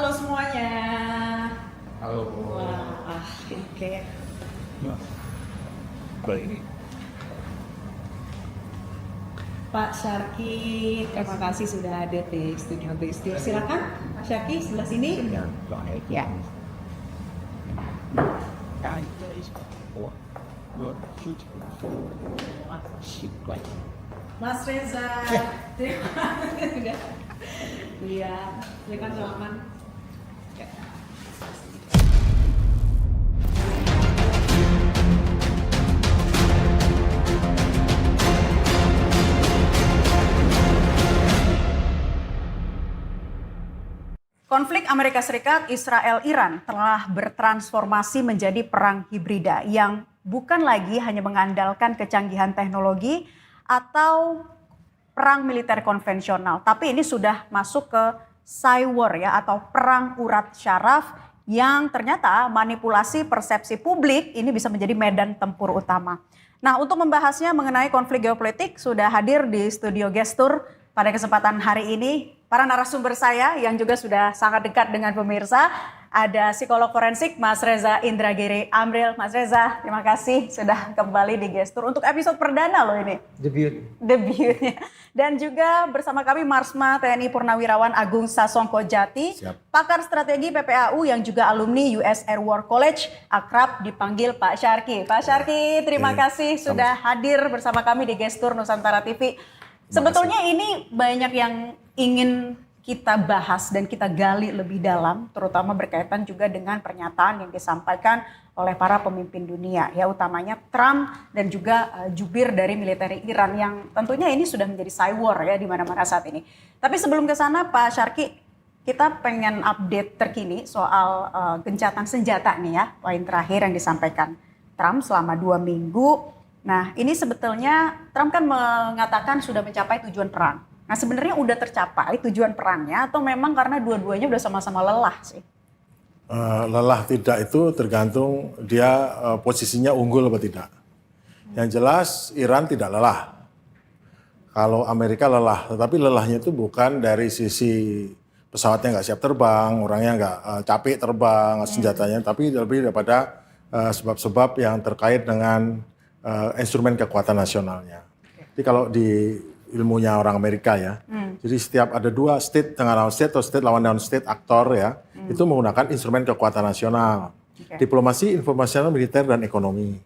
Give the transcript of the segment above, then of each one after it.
Halo semuanya. Halo. Wah, oke. Baik. Pak Syarki, terima kasih sudah hadir di studio Gestur. Silakan Pak Syarki sebelah sini. Baik. Ya. Mas Reza, terima kasih sudah. Iya, silakan salaman. Ya. Konflik Amerika Serikat, Israel, Iran telah bertransformasi menjadi perang hibrida yang bukan lagi hanya mengandalkan kecanggihan teknologi atau perang militer konvensional, tapi ini sudah masuk ke cyber ya atau perang urat syaraf yang ternyata manipulasi persepsi publik ini bisa menjadi medan tempur utama. Nah, untuk membahasnya mengenai konflik geopolitik sudah hadir di studio Gestur pada kesempatan hari ini para narasumber saya yang juga sudah sangat dekat dengan pemirsa. Ada psikolog forensik Mas Reza Indragiri Amril. Mas Reza, terima kasih sudah kembali di Gestur untuk episode perdana loh ini. Debutnya. Dan juga bersama kami Marsma TNI Purnawirawan Agung Sasongko Jati, pakar strategi PPAU yang juga alumni US Air War College, akrab dipanggil Pak Syarki. Pak Syarki, terima kasih sudah hadir bersama kami di Gestur Nusantara TV. Sebetulnya ini banyak yang ingin kita bahas dan kita gali lebih dalam, terutama berkaitan juga dengan pernyataan yang disampaikan oleh para pemimpin dunia, ya utamanya Trump dan juga jubir dari militer Iran yang tentunya ini sudah menjadi cyber ya di mana-mana saat ini. Tapi sebelum ke sana Pak Syarki, kita pengen update terkini soal gencatan senjata nih ya, poin terakhir yang disampaikan Trump selama 2 minggu. Nah, ini sebetulnya Trump kan mengatakan sudah mencapai tujuan perang. Nah, sebenarnya udah tercapai tujuan perangnya atau memang karena dua-duanya udah sama-sama lelah sih? Lelah tidak itu tergantung dia posisinya unggul atau tidak. Yang jelas Iran tidak lelah. Kalau Amerika lelah, tetapi lelahnya itu bukan dari sisi pesawatnya nggak siap terbang, orangnya nggak capek terbang, senjatanya, tapi lebih daripada sebab-sebab yang terkait dengan instrumen kekuatan nasionalnya. Jadi kalau di ilmunya orang Amerika ya, jadi setiap ada 2 state dengan lawan state atau state lawan lawan state aktor ya, itu menggunakan instrumen kekuatan nasional, diplomasi, informasional, militer dan ekonomi.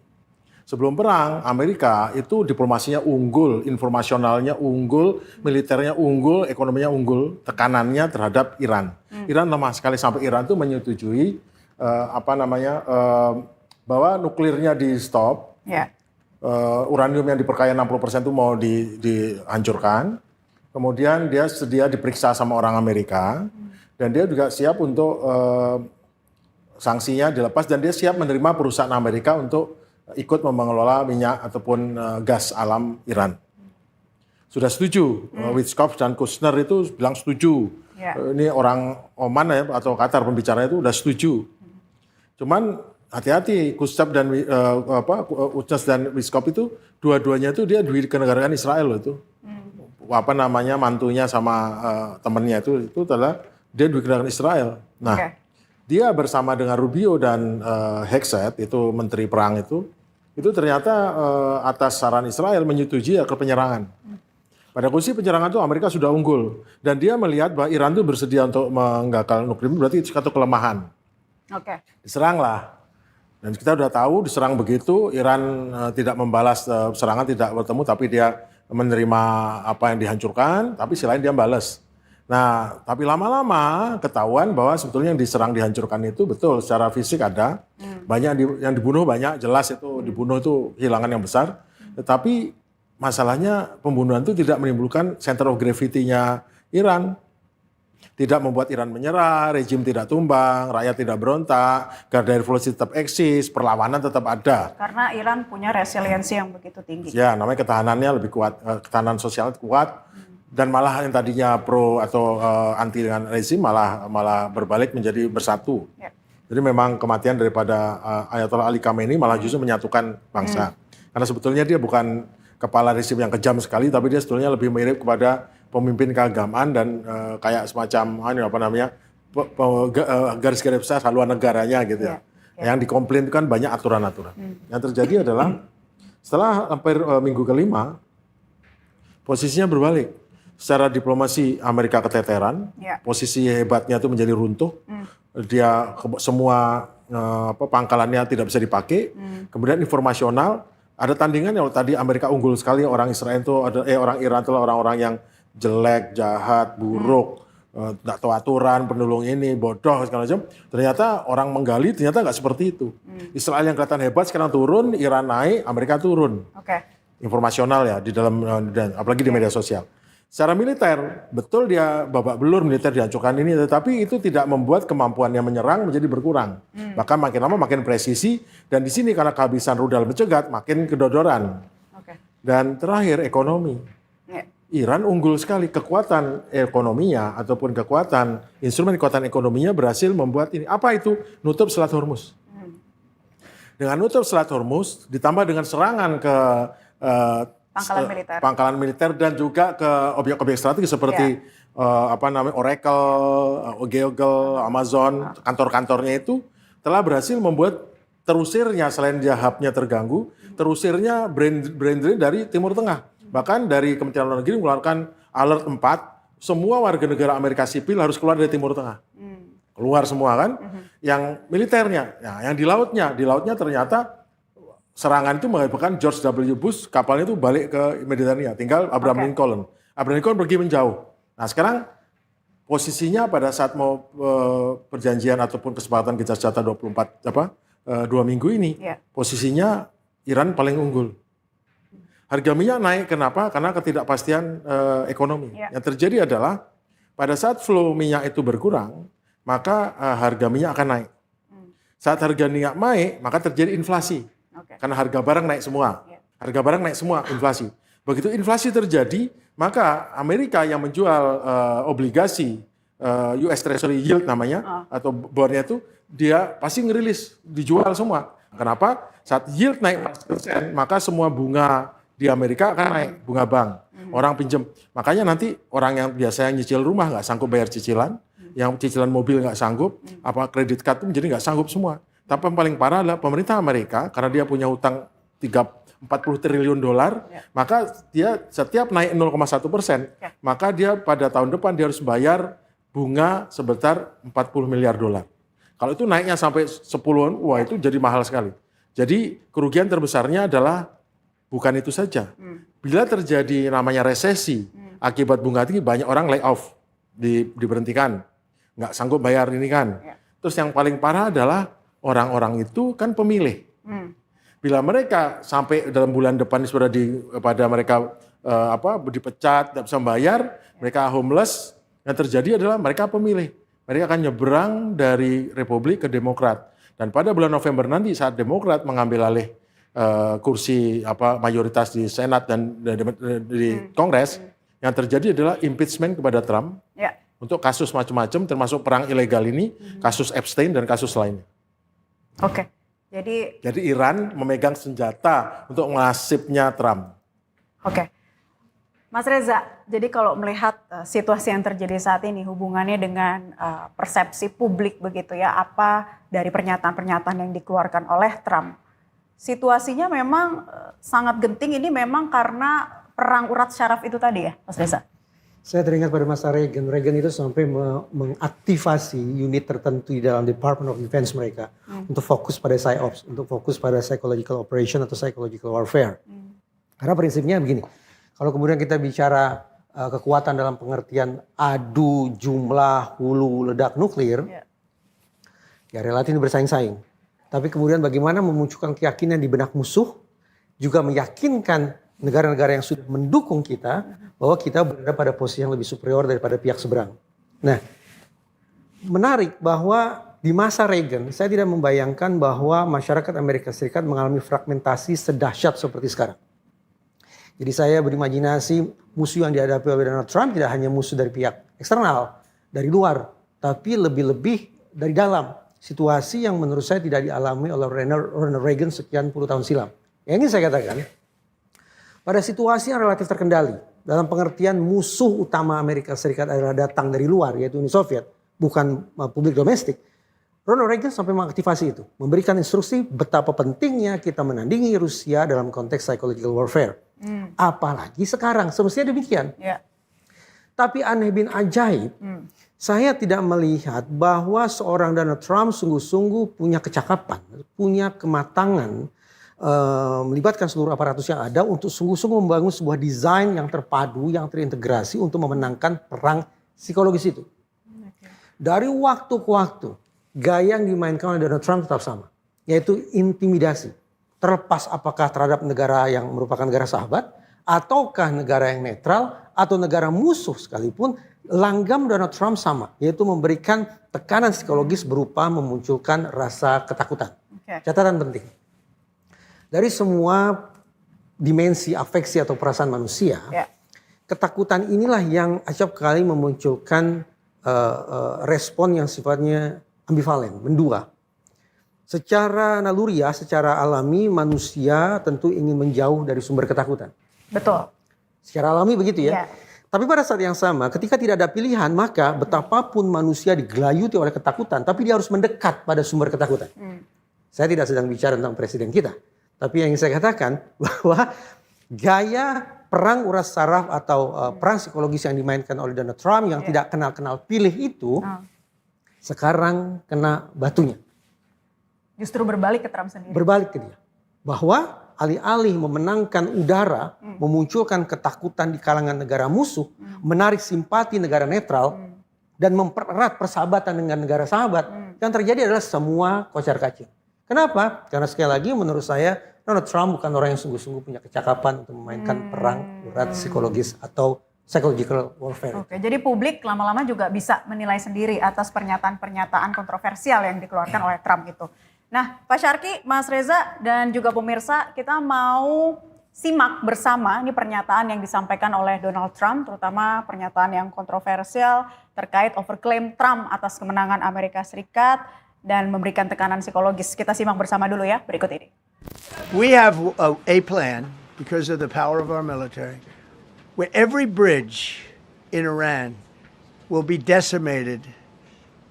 Sebelum perang Amerika itu diplomasinya unggul, informasionalnya unggul, militernya unggul, ekonominya unggul, tekanannya terhadap Iran. Iran lemah sekali sampai Iran itu menyetujui bahwa nuklirnya di stop. Uranium yang diperkaya 60% itu mau dihancurkan. Kemudian dia sedia diperiksa sama orang Amerika. Dan dia juga siap untuk sanksinya dilepas. Dan dia siap menerima perusahaan Amerika untuk ikut mengelola minyak ataupun gas alam Iran. Sudah setuju. Witkoff dan Kushner itu bilang setuju. Ini orang Oman ya, atau Qatar pembicaranya itu udah setuju. Cuman hati-hati, Kushner dan Witkoff itu dua-duanya itu dia kenegaraan Israel loh itu. Mantunya sama temannya itu adalah dia kenegaraan Israel. Nah, dia bersama dengan Rubio dan Hegseth itu menteri perang itu ternyata atas saran Israel menyetujui ke penyerangan. Pada posisi penyerangan itu Amerika sudah unggul dan dia melihat bahwa Iran itu bersedia untuk menggagal nuklir, berarti itu satu kelemahan. Diseranglah. Dan kita sudah tahu diserang begitu, Iran tidak membalas serangan, tidak bertemu, tapi dia menerima apa yang dihancurkan, tapi selain dia balas. Nah, tapi lama-lama ketahuan bahwa sebetulnya yang diserang dihancurkan itu betul secara fisik ada, banyak yang dibunuh banyak, jelas itu dibunuh itu kehilangan yang besar. Tetapi masalahnya pembunuhan itu tidak menimbulkan center of gravity-nya Iran. Tidak membuat Iran menyerah, rejim tidak tumbang, rakyat tidak berontak, garda revolusi tetap eksis, perlawanan tetap ada. Karena Iran punya resiliensi yang begitu tinggi. Ya, namanya ketahanannya lebih kuat, ketahanan sosialnya kuat, dan malah yang tadinya pro atau anti dengan rezim malah berbalik menjadi bersatu. Jadi memang kematian daripada Ayatollah Ali Khamenei malah justru menyatukan bangsa. Karena sebetulnya dia bukan kepala rezim yang kejam sekali, tapi dia sebetulnya lebih mirip kepada pemimpin keagamaan dan kayak semacam garis-garis besar haluan negaranya gitu ya. Yang dikomplain itu kan banyak aturan-aturan. Yang terjadi adalah setelah hampir minggu kelima, posisinya berbalik. Secara diplomasi Amerika keteteran, posisi hebatnya itu menjadi runtuh. Dia semua pangkalannya tidak bisa dipakai. Kemudian informasional, ada tandingan yang tadi Amerika unggul sekali, orang Israel itu orang Iran itu orang-orang yang jelek, jahat, buruk, tidak tahu aturan, pendulung ini, bodoh segala macam. Ternyata orang menggali ternyata nggak seperti itu. Israel yang kelihatan hebat sekarang turun, Iran naik, Amerika turun. Informasional ya di dalam dan apalagi di media sosial. Secara militer, betul dia babak belur militer dihancurkan ini, tetapi itu tidak membuat kemampuannya menyerang menjadi berkurang. Bahkan makin lama makin presisi, dan di sini karena kehabisan rudal mencegat, makin kedodoran. Dan terakhir ekonomi. Iran unggul sekali, kekuatan ekonominya ataupun instrumen kekuatan ekonominya berhasil membuat ini. Apa itu? Nutup Selat Hormuz. Dengan nutup Selat Hormuz, ditambah dengan serangan ke pangkalan militer dan juga ke objek-objek strategis seperti Oracle, Google, Amazon, kantor-kantornya itu telah berhasil membuat terusirnya selain dia hub-nya terganggu, terusirnya brain drain dari Timur Tengah. Bahkan dari Kementerian Luar Negeri mengeluarkan alert 4, semua warga negara Amerika sipil harus keluar dari Timur Tengah. Keluar semua kan? Yang militernya, yang di lautnya ternyata serangan itu mengakibatkan George W. Bush kapalnya itu balik ke Mediterania, tinggal Abraham Lincoln. Abraham Lincoln pergi menjauh. Nah sekarang posisinya pada saat mau perjanjian ataupun kesepakatan gencatan senjata 2 minggu ini, posisinya Iran paling unggul. Harga minyak naik, kenapa? Karena ketidakpastian ekonomi. Yang terjadi adalah pada saat flow minyak itu berkurang, maka harga minyak akan naik. Saat harga minyak naik, maka terjadi inflasi. Karena harga barang naik semua. Harga barang naik semua, inflasi. Begitu inflasi terjadi, maka Amerika yang menjual obligasi US Treasury Yield namanya, atau bornya itu, dia pasti ngerilis, dijual semua. Kenapa? Saat yield naik 4%, maka semua bunga di Amerika akan naik, bunga bank. Orang pinjam. Makanya nanti orang yang biasanya nyicil rumah nggak sanggup bayar cicilan, yang cicilan mobil nggak sanggup, kredit card itu menjadi nggak sanggup semua. Tapi yang paling parah adalah pemerintah Amerika, karena dia punya utang 40 triliun dolar, maka dia setiap naik 0,1%, maka dia pada tahun depan dia harus bayar bunga sebesar 40 miliar dolar. Kalau itu naiknya sampai 10-an, wah itu jadi mahal sekali. Jadi kerugian terbesarnya adalah bukan itu saja. Bila terjadi namanya resesi, akibat bunga tinggi, banyak orang lay off, diberhentikan, nggak sanggup bayar ini kan. Terus yang paling parah adalah orang-orang itu kan pemilih. Bila mereka sampai dalam bulan depan sudah pada mereka dipecat, tidak bisa membayar, mereka homeless, yang terjadi adalah mereka pemilih. Mereka akan nyebrang dari Republik ke Demokrat. Dan pada bulan November nanti saat Demokrat mengambil alih kursi mayoritas di Senat dan di Kongres, yang terjadi adalah impeachment kepada Trump untuk kasus macam-macam, termasuk perang ilegal ini, kasus Epstein dan kasus lainnya. Jadi Iran memegang senjata untuk mengasipnya Trump. Mas Reza, jadi kalau melihat situasi yang terjadi saat ini, hubungannya dengan persepsi publik begitu ya, apa dari pernyataan-pernyataan yang dikeluarkan oleh Trump, situasinya memang sangat genting ini memang karena perang urat syaraf itu tadi ya, Mas Reza? Saya teringat pada masa Reagan. Reagan itu sampai mengaktifasi unit tertentu di dalam Department of Defense mereka untuk fokus pada PSYOPs, untuk fokus pada psychological operation atau psychological warfare. Karena prinsipnya begini, kalau kemudian kita bicara kekuatan dalam pengertian adu jumlah hulu ledak nuklir, ya relatif bersaing-saing. Tapi kemudian bagaimana memunculkan keyakinan di benak musuh, juga meyakinkan negara-negara yang sudah mendukung kita bahwa kita berada pada posisi yang lebih superior daripada pihak seberang. Nah, menarik bahwa di masa Reagan, saya tidak membayangkan bahwa masyarakat Amerika Serikat mengalami fragmentasi sedahsyat seperti sekarang. Jadi saya berimajinasi musuh yang dihadapi oleh Donald Trump tidak hanya musuh dari pihak eksternal, dari luar, tapi lebih-lebih dari dalam. Situasi yang menurut saya tidak dialami oleh Ronald Reagan sekian puluh tahun silam. Yang ingin saya katakan, pada situasi yang relatif terkendali, dalam pengertian musuh utama Amerika Serikat adalah datang dari luar, yaitu Uni Soviet, bukan publik domestik. Ronald Reagan sampai mengaktifasi itu, memberikan instruksi betapa pentingnya kita menandingi Rusia dalam konteks psychological warfare. Apalagi sekarang, semestinya demikian. Ya. Tapi aneh bin ajaib, saya tidak melihat bahwa seorang Donald Trump sungguh-sungguh punya kecakapan, punya kematangan, melibatkan seluruh aparatus yang ada untuk sungguh-sungguh membangun sebuah desain yang terpadu, yang terintegrasi untuk memenangkan perang psikologis itu. Dari waktu ke waktu, gaya yang dimainkan oleh Donald Trump tetap sama, yaitu intimidasi. Terlepas apakah terhadap negara yang merupakan negara sahabat, ataukah negara yang netral, atau negara musuh sekalipun, langgam Donald Trump sama, yaitu memberikan tekanan psikologis berupa memunculkan rasa ketakutan. Catatan penting. Dari semua dimensi afeksi atau perasaan manusia, ketakutan inilah yang acap kali memunculkan respon yang sifatnya ambivalen, mendua. Secara naluriah, secara alami manusia tentu ingin menjauh dari sumber ketakutan. Betul. Secara alami begitu Ya. ya. Tapi pada saat yang sama ketika tidak ada pilihan maka betapapun manusia digelayuti oleh ketakutan tapi dia harus mendekat pada sumber ketakutan. Saya tidak sedang bicara tentang presiden kita. Tapi yang ingin saya katakan bahwa gaya perang uras saraf atau perang psikologis yang dimainkan oleh Donald Trump yang tidak kenal-kenal pilih itu sekarang kena batunya. Justru berbalik ke Trump sendiri. Berbalik ke dia. Bahwa alih-alih memenangkan udara, memunculkan ketakutan di kalangan negara musuh, menarik simpati negara netral, dan mempererat persahabatan dengan negara sahabat, yang terjadi adalah semua kocar-kacir. Kenapa? Karena sekali lagi menurut saya Donald Trump bukan orang yang sungguh-sungguh punya kecakapan untuk memainkan perang urat psikologis atau psychological warfare. Oke, jadi publik lama-lama juga bisa menilai sendiri atas pernyataan-pernyataan kontroversial yang dikeluarkan oleh Trump itu. Nah, Pak Syarki, Mas Reza, dan juga pemirsa, kita mau simak bersama ini pernyataan yang disampaikan oleh Donald Trump, terutama pernyataan yang kontroversial terkait overklaim Trump atas kemenangan Amerika Serikat dan memberikan tekanan psikologis. Kita simak bersama dulu ya, berikut ini. We have a plan because of the power of our military where every bridge in Iran will be decimated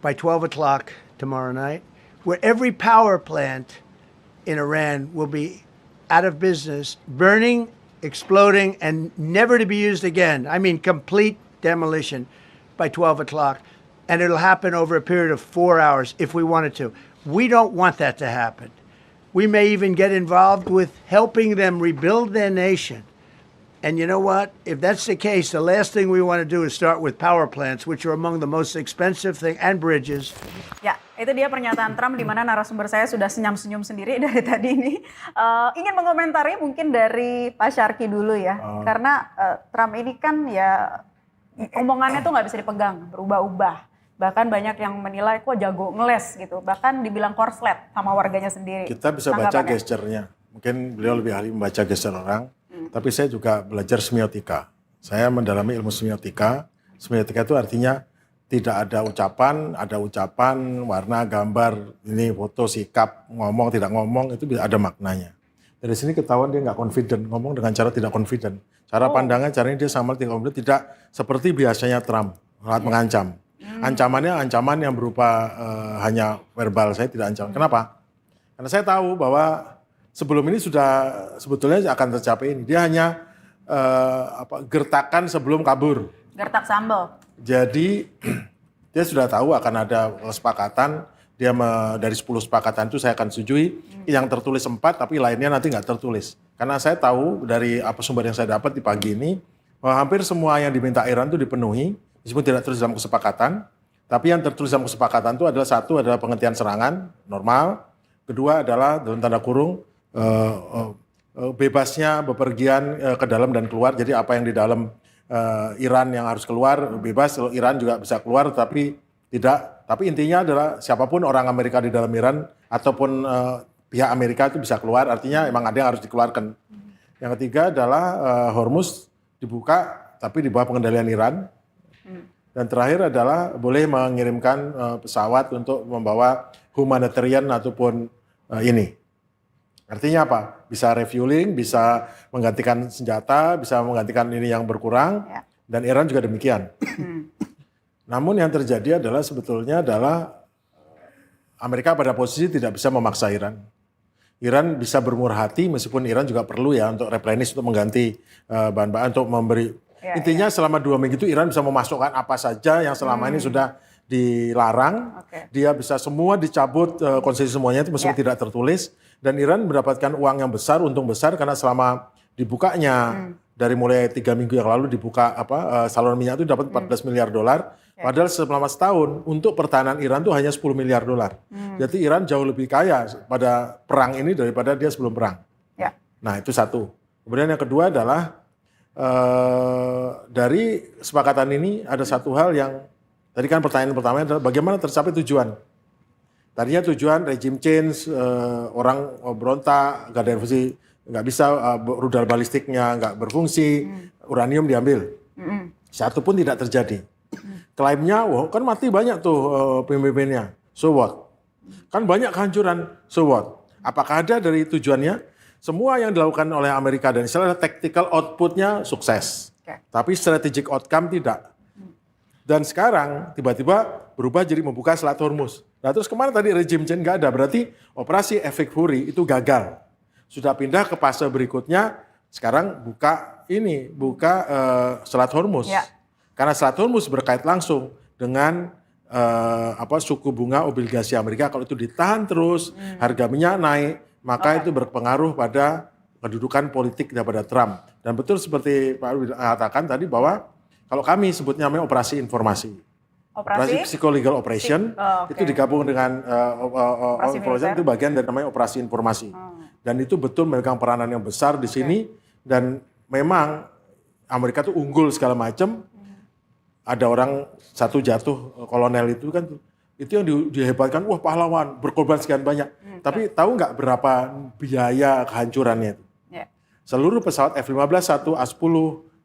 by 12 o'clock tomorrow night, where every power plant in Iran will be out of business, burning, exploding, and never to be used again. I mean, complete demolition by 12 o'clock. And it'll happen over a period of 4 hours if we wanted to. We don't want that to happen. We may even get involved with helping them rebuild their nation. And you know what? If that's the case, the last thing we want to do is start with power plants, which are among the most expensive thing, and bridges. Ya, itu dia pernyataan Trump di mana narasumber saya sudah senyum-senyum sendiri dari tadi ini. Ingin mengomentari mungkin dari Pak Syarki dulu ya. Karena Trump ini kan ya omongannya tuh nggak bisa dipegang, berubah-ubah. Bahkan banyak yang menilai kok jago ngeles gitu. Bahkan dibilang korslet sama warganya sendiri. Kita bisa baca gesturnya. Mungkin beliau lebih ahli membaca gestur orang. Tapi saya juga belajar semiotika. Saya mendalami ilmu semiotika. Semiotika itu artinya tidak ada ucapan, warna, gambar, ini foto, sikap, ngomong, tidak ngomong, itu ada maknanya. Dari sini ketahuan dia nggak confident, ngomong dengan cara tidak confident. Cara pandangnya, caranya dia sama tidak confident, tidak seperti biasanya Trump, sangat mengancam. Ancamannya ancaman yang berupa hanya verbal, saya tidak ancam. Kenapa? Karena saya tahu bahwa sebelum ini sudah sebetulnya akan tercapai ini. Dia hanya gertakan sebelum kabur. Gertak sambal. Jadi dia sudah tahu akan ada kesepakatan. Dia dari 10 kesepakatan itu saya akan setujui. Yang tertulis 4 tapi lainnya nanti nggak tertulis. Karena saya tahu dari sumber yang saya dapat di pagi ini bahwa hampir semua yang diminta Iran itu dipenuhi meskipun tidak tertulis dalam kesepakatan. Tapi yang tertulis dalam kesepakatan itu adalah satu adalah penghentian serangan normal. Kedua adalah dalam tanda kurung bebasnya bepergian ke dalam dan keluar. Jadi apa yang di dalam Iran yang harus keluar bebas, Iran juga bisa keluar tapi tidak. Tapi intinya adalah siapapun orang Amerika di dalam Iran ataupun pihak Amerika itu bisa keluar. Artinya emang ada yang harus dikeluarkan. Yang ketiga adalah Hormuz dibuka tapi di bawah pengendalian Iran. Dan terakhir adalah boleh mengirimkan pesawat untuk membawa humanitarian ataupun ini. Artinya apa? Bisa refueling, bisa menggantikan senjata, bisa menggantikan ini yang berkurang, dan Iran juga demikian. Namun yang terjadi adalah sebetulnya adalah Amerika pada posisi tidak bisa memaksa Iran. Iran bisa bermurah hati meskipun Iran juga perlu ya untuk replenish, untuk mengganti bahan-bahan, untuk memberi. Intinya selama 2 minggu itu Iran bisa memasukkan apa saja yang selama ini sudah dilarang. Dia bisa semua dicabut, konsesi semuanya itu meskipun tidak tertulis. Dan Iran mendapatkan uang yang besar, untung besar karena selama dibukanya dari mulai 3 minggu yang lalu dibuka saluran minyak itu dapat 14 miliar dolar. Padahal selama setahun untuk pertahanan Iran itu hanya 10 miliar dolar. Jadi Iran jauh lebih kaya pada perang ini daripada dia sebelum perang. Nah itu satu. Kemudian yang kedua adalah dari kesepakatan ini ada satu hal yang tadi kan pertanyaan pertamanya adalah bagaimana tercapai tujuan. Tadinya tujuan regime change, orang berontak, nggak ada revolusi, nggak bisa rudal balistiknya nggak berfungsi, uranium diambil. Satu pun tidak terjadi. Klaimnya, wah kan mati banyak tuh pemimpinnya. So what? Kan banyak kehancuran. So what? Apakah ada dari tujuannya? Semua yang dilakukan oleh Amerika dan Israel tactical output-nya sukses. Tapi strategic outcome tidak. Dan sekarang tiba-tiba berubah jadi membuka Selat Hormuz. Nah terus kemana tadi regime change nggak ada? Berarti operasi Efek Fury itu gagal. Sudah pindah ke fase berikutnya, sekarang buka Selat Hormuz. Karena Selat Hormuz berkait langsung dengan suku bunga obligasi Amerika. Kalau itu ditahan terus, harga minyak naik, maka itu berpengaruh pada kedudukan politik daripada Trump. Dan betul seperti Pak Arwi katakan tadi bahwa kalau kami sebutnya namanya operasi informasi. Operasi psychological operation itu digabung dengan operation itu bagian dari namanya operasi informasi. Dan itu betul memegang peranan yang besar di sini dan memang Amerika tuh unggul segala macam. Ada orang satu jatuh kolonel itu kan itu yang dihebatkan, wah pahlawan berkorban sekian banyak. Tapi tahu nggak berapa biaya kehancurannya itu? Seluruh pesawat F-15, 1 A-10,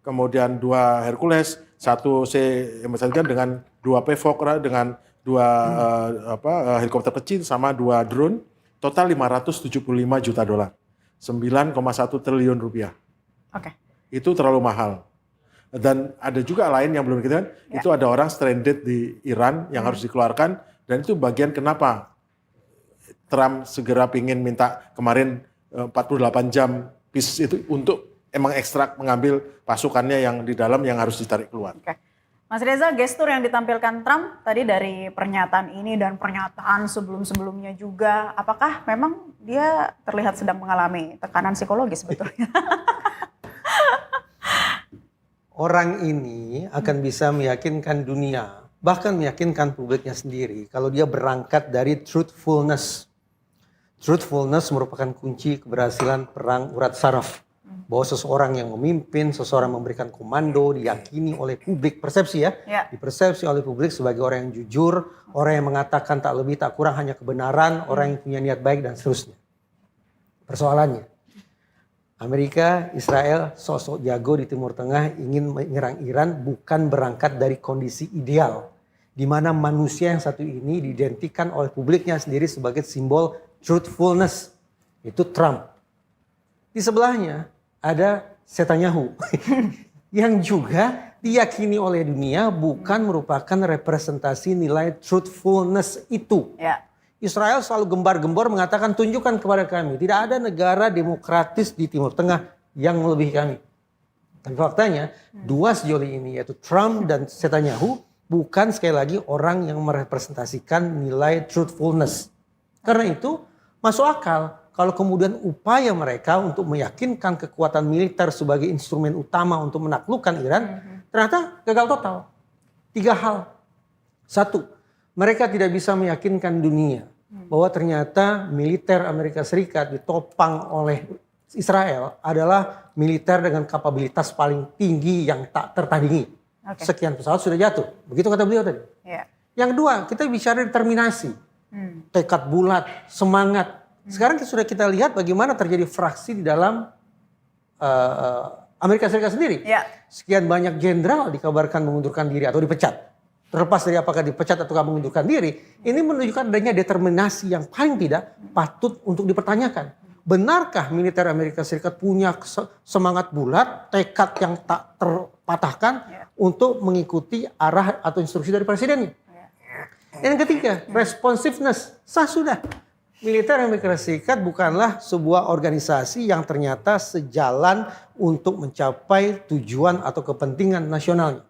kemudian 2 Hercules, 1 C-130 dengan 2 Pfok, dengan 2 helikopter kecil sama 2 drone, total 575 juta dolar, 9,1 triliun rupiah. Itu terlalu mahal. Dan ada juga lain yang belum kita itu ada orang stranded di Iran yang harus dikeluarkan dan itu bagian kenapa Trump segera pingin minta kemarin 48 jam peace itu untuk emang ekstrak mengambil pasukannya yang di dalam yang harus ditarik keluar. Mas Reza, gestur yang ditampilkan Trump tadi dari pernyataan ini dan pernyataan sebelum-sebelumnya juga, apakah memang dia terlihat sedang mengalami tekanan psikologis sebetulnya? Orang ini akan bisa meyakinkan dunia, bahkan meyakinkan publiknya sendiri kalau dia berangkat dari truthfulness. Truthfulness merupakan kunci keberhasilan perang urat saraf. Bahwa seseorang yang memimpin, seseorang memberikan komando, diyakini oleh publik, persepsi dipersepsi oleh publik sebagai orang yang jujur, orang yang mengatakan tak lebih tak kurang hanya kebenaran, orang yang punya niat baik dan seterusnya. Persoalannya, Amerika, Israel, sosok jago di Timur Tengah ingin menyerang Iran bukan berangkat dari kondisi ideal. Di mana manusia yang satu ini diidentikan oleh publiknya sendiri sebagai simbol truthfulness. Itu Trump. Di sebelahnya ada Netanyahu yang juga diyakini oleh dunia bukan merupakan representasi nilai truthfulness itu. Israel selalu gembar-gembor mengatakan tunjukkan kepada kami. Tidak ada negara demokratis di Timur Tengah yang melebihi kami. Dan faktanya dua sejoli ini yaitu Trump dan Netanyahu bukan sekali lagi orang yang merepresentasikan nilai truthfulness. Karena itu masuk akal kalau kemudian upaya mereka untuk meyakinkan kekuatan militer sebagai instrumen utama untuk menaklukkan Iran ternyata gagal total. 3 hal. 1. Mereka tidak bisa meyakinkan dunia bahwa ternyata militer Amerika Serikat ditopang oleh Israel adalah militer dengan kapabilitas paling tinggi yang tak tertandingi. Sekian pesawat sudah jatuh. Begitu kata beliau tadi. Yang kedua, kita bicara determinasi. Tekad bulat, semangat. Sekarang sudah kita lihat bagaimana terjadi fraksi di dalam Amerika Serikat sendiri. Sekian banyak jenderal dikabarkan mengundurkan diri atau dipecat. Terlepas dari apakah dipecat atau mengundurkan diri, ini menunjukkan adanya determinasi yang paling tidak patut untuk dipertanyakan. Benarkah militer Amerika Serikat punya semangat bulat, tekad yang tak terpatahkan untuk mengikuti arah atau instruksi dari presidennya. Dan yang ketiga, responsiveness. Sudah. Militer Amerika Serikat bukanlah sebuah organisasi yang ternyata sejalan untuk mencapai tujuan atau kepentingan nasionalnya.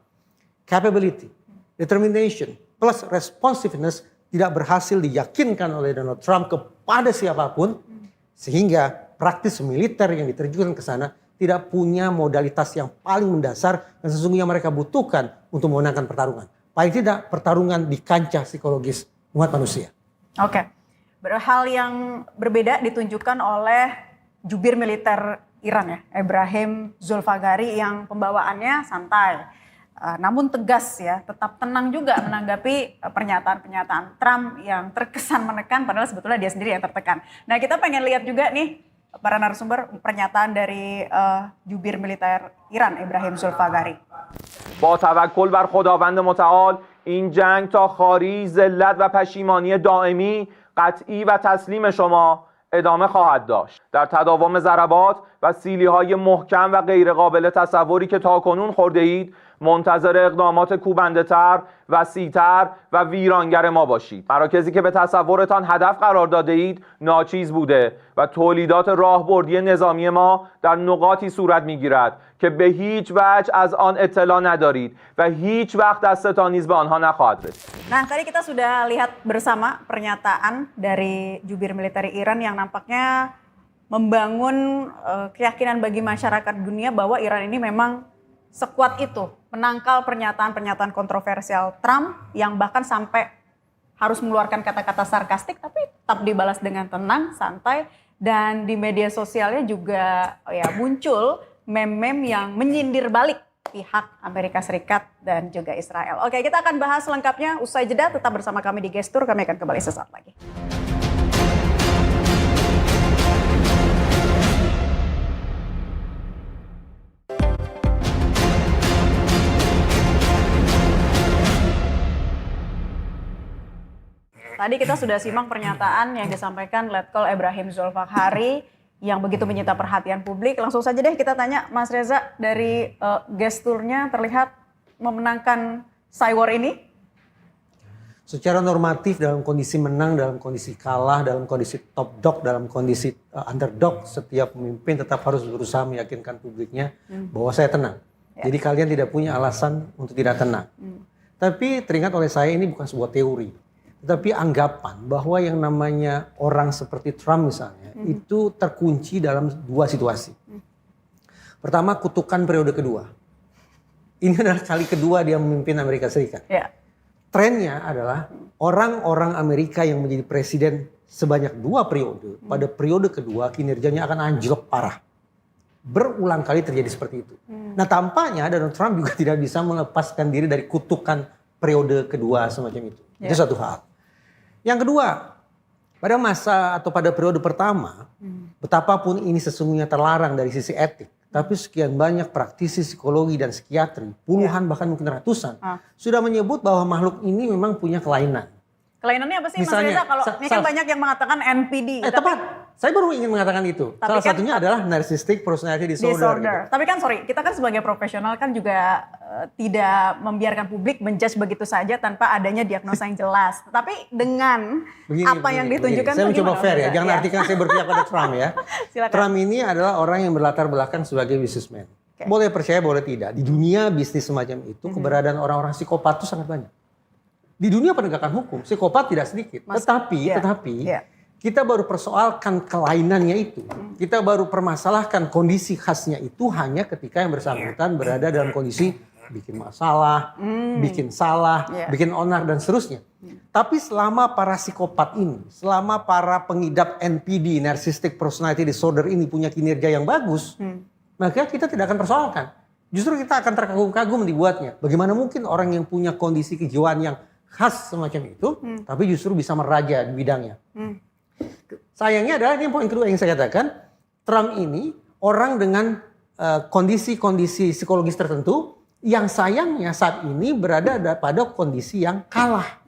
Capability, determination, plus responsiveness tidak berhasil diyakinkan oleh Donald Trump kepada siapapun, sehingga praktis militer yang diterjunkan ke sana tidak punya modalitas yang paling mendasar dan sesungguhnya mereka butuhkan untuk memenangkan pertarungan. Paling tidak pertarungan di kancah psikologis umat manusia. Oke. Hal yang berbeda ditunjukkan oleh jubir militer Iran ya, Ebrahim Zulfagari yang pembawaannya santai. Namun tegas ya, tetap tenang juga menanggapi pernyataan-pernyataan Trump yang terkesan menekan padahal sebetulnya dia sendiri yang tertekan. Nah, kita pengen lihat juga nih para narasumber pernyataan dari jubir militer Iran Ebrahim Zulfagari. با توکل بر خداوند متعال این جنگ تا خواری ذلت و پشیمانی دائمی قطعی و تسلیم شما ادامه خواهد داشت. در تداوم ضربات و سیلی‌های محکم و غیرقابل تصوری که تاکنون خورده اید منتظر اقدامات کوبنده‌تر، وسیع‌تر و ویرانگر ما باشید. مراکزی که به تصورتان هدف قرار داده اید ناچیز بوده و تولیدات راهبردی نظامی ما در نقاطی صورت می‌گیرد که به هیچ وجه از آن اطلاع ندارید و هیچ وقت دستتان نیز به آنها نخواهد رسید. Nah, tadi kita sudah lihat bersama pernyataan dari jubir militer Iran yang nampaknya membangun keyakinan bagi masyarakat dunia bahwa Iran ini memang sekuat itu menangkal pernyataan-pernyataan kontroversial Trump yang bahkan sampai harus mengeluarkan kata-kata sarkastik tapi tetap dibalas dengan tenang, santai, dan di media sosialnya juga ya muncul meme-meme yang menyindir balik pihak Amerika Serikat dan juga Israel. Oke, kita akan bahas lengkapnya usai jeda, tetap bersama kami di Gestur, kami akan kembali sesaat lagi. Tadi kita sudah simak pernyataan yang disampaikan Letkol Ebrahim Zulfagari yang begitu menyita perhatian publik. Langsung saja deh kita tanya Mas Reza, dari gesturnya terlihat memenangkan Cywar ini? Secara normatif dalam kondisi menang, dalam kondisi kalah, dalam kondisi top dog, dalam kondisi underdog, setiap pemimpin tetap harus berusaha meyakinkan publiknya bahwa saya tenang. Ya. Jadi kalian tidak punya alasan untuk tidak tenang. Tapi teringat oleh saya ini bukan sebuah teori. Tetapi anggapan bahwa yang namanya orang seperti Trump misalnya itu terkunci dalam dua situasi. Pertama, kutukan periode kedua. Ini adalah kali kedua dia memimpin Amerika Serikat. Yeah. Trennya adalah orang-orang Amerika yang menjadi presiden sebanyak 2 periode, pada periode kedua kinerjanya akan anjlok parah. Berulang kali terjadi seperti itu. Nah, tampaknya Donald Trump juga tidak bisa melepaskan diri dari kutukan periode kedua semacam itu. Itu satu hal. Yang kedua, pada masa atau pada periode pertama, betapapun ini sesungguhnya terlarang dari sisi etik, tapi sekian banyak praktisi psikologi dan psikiatri, puluhan bahkan mungkin ratusan, sudah menyebut bahwa makhluk ini memang punya kelainan. Kelainannya apa sih Misalnya, Mas Reza? Kalau ini kan banyak yang mengatakan NPD. Tepat, saya baru ingin mengatakan itu. Salah satunya adalah Narcissistic Personality Disorder. Gitu. Tapi kan kita kan sebagai profesional kan juga tidak membiarkan publik menjudge begitu saja tanpa adanya diagnosa yang jelas. Tapi dengan yang ditunjukkan. Saya mencoba fair ya, jangan artikan saya berpihak pada Trump ya. Silakan. Trump ini adalah orang yang berlatar belakang sebagai businessman. Okay. Boleh percaya, boleh tidak. Di dunia bisnis semacam itu, keberadaan orang-orang psikopat itu sangat banyak. Di dunia penegakan hukum, psikopat tidak sedikit. Tetapi kita baru persoalkan kelainannya itu. Kita baru permasalahkan kondisi khasnya itu hanya ketika yang bersangkutan berada dalam kondisi bikin masalah, bikin salah, bikin onar dan seterusnya. Tapi selama para psikopat ini, selama para pengidap NPD, Narcissistic Personality Disorder ini punya kinerja yang bagus, maka kita tidak akan persoalkan. Justru kita akan terkagum-kagum dibuatnya. Bagaimana mungkin orang yang punya kondisi kejiwaan yang khas semacam itu, tapi justru bisa meraja di bidangnya. Sayangnya adalah ini poin kedua yang saya katakan, Trump ini orang dengan kondisi-kondisi psikologis tertentu yang sayangnya saat ini berada pada kondisi yang kalah.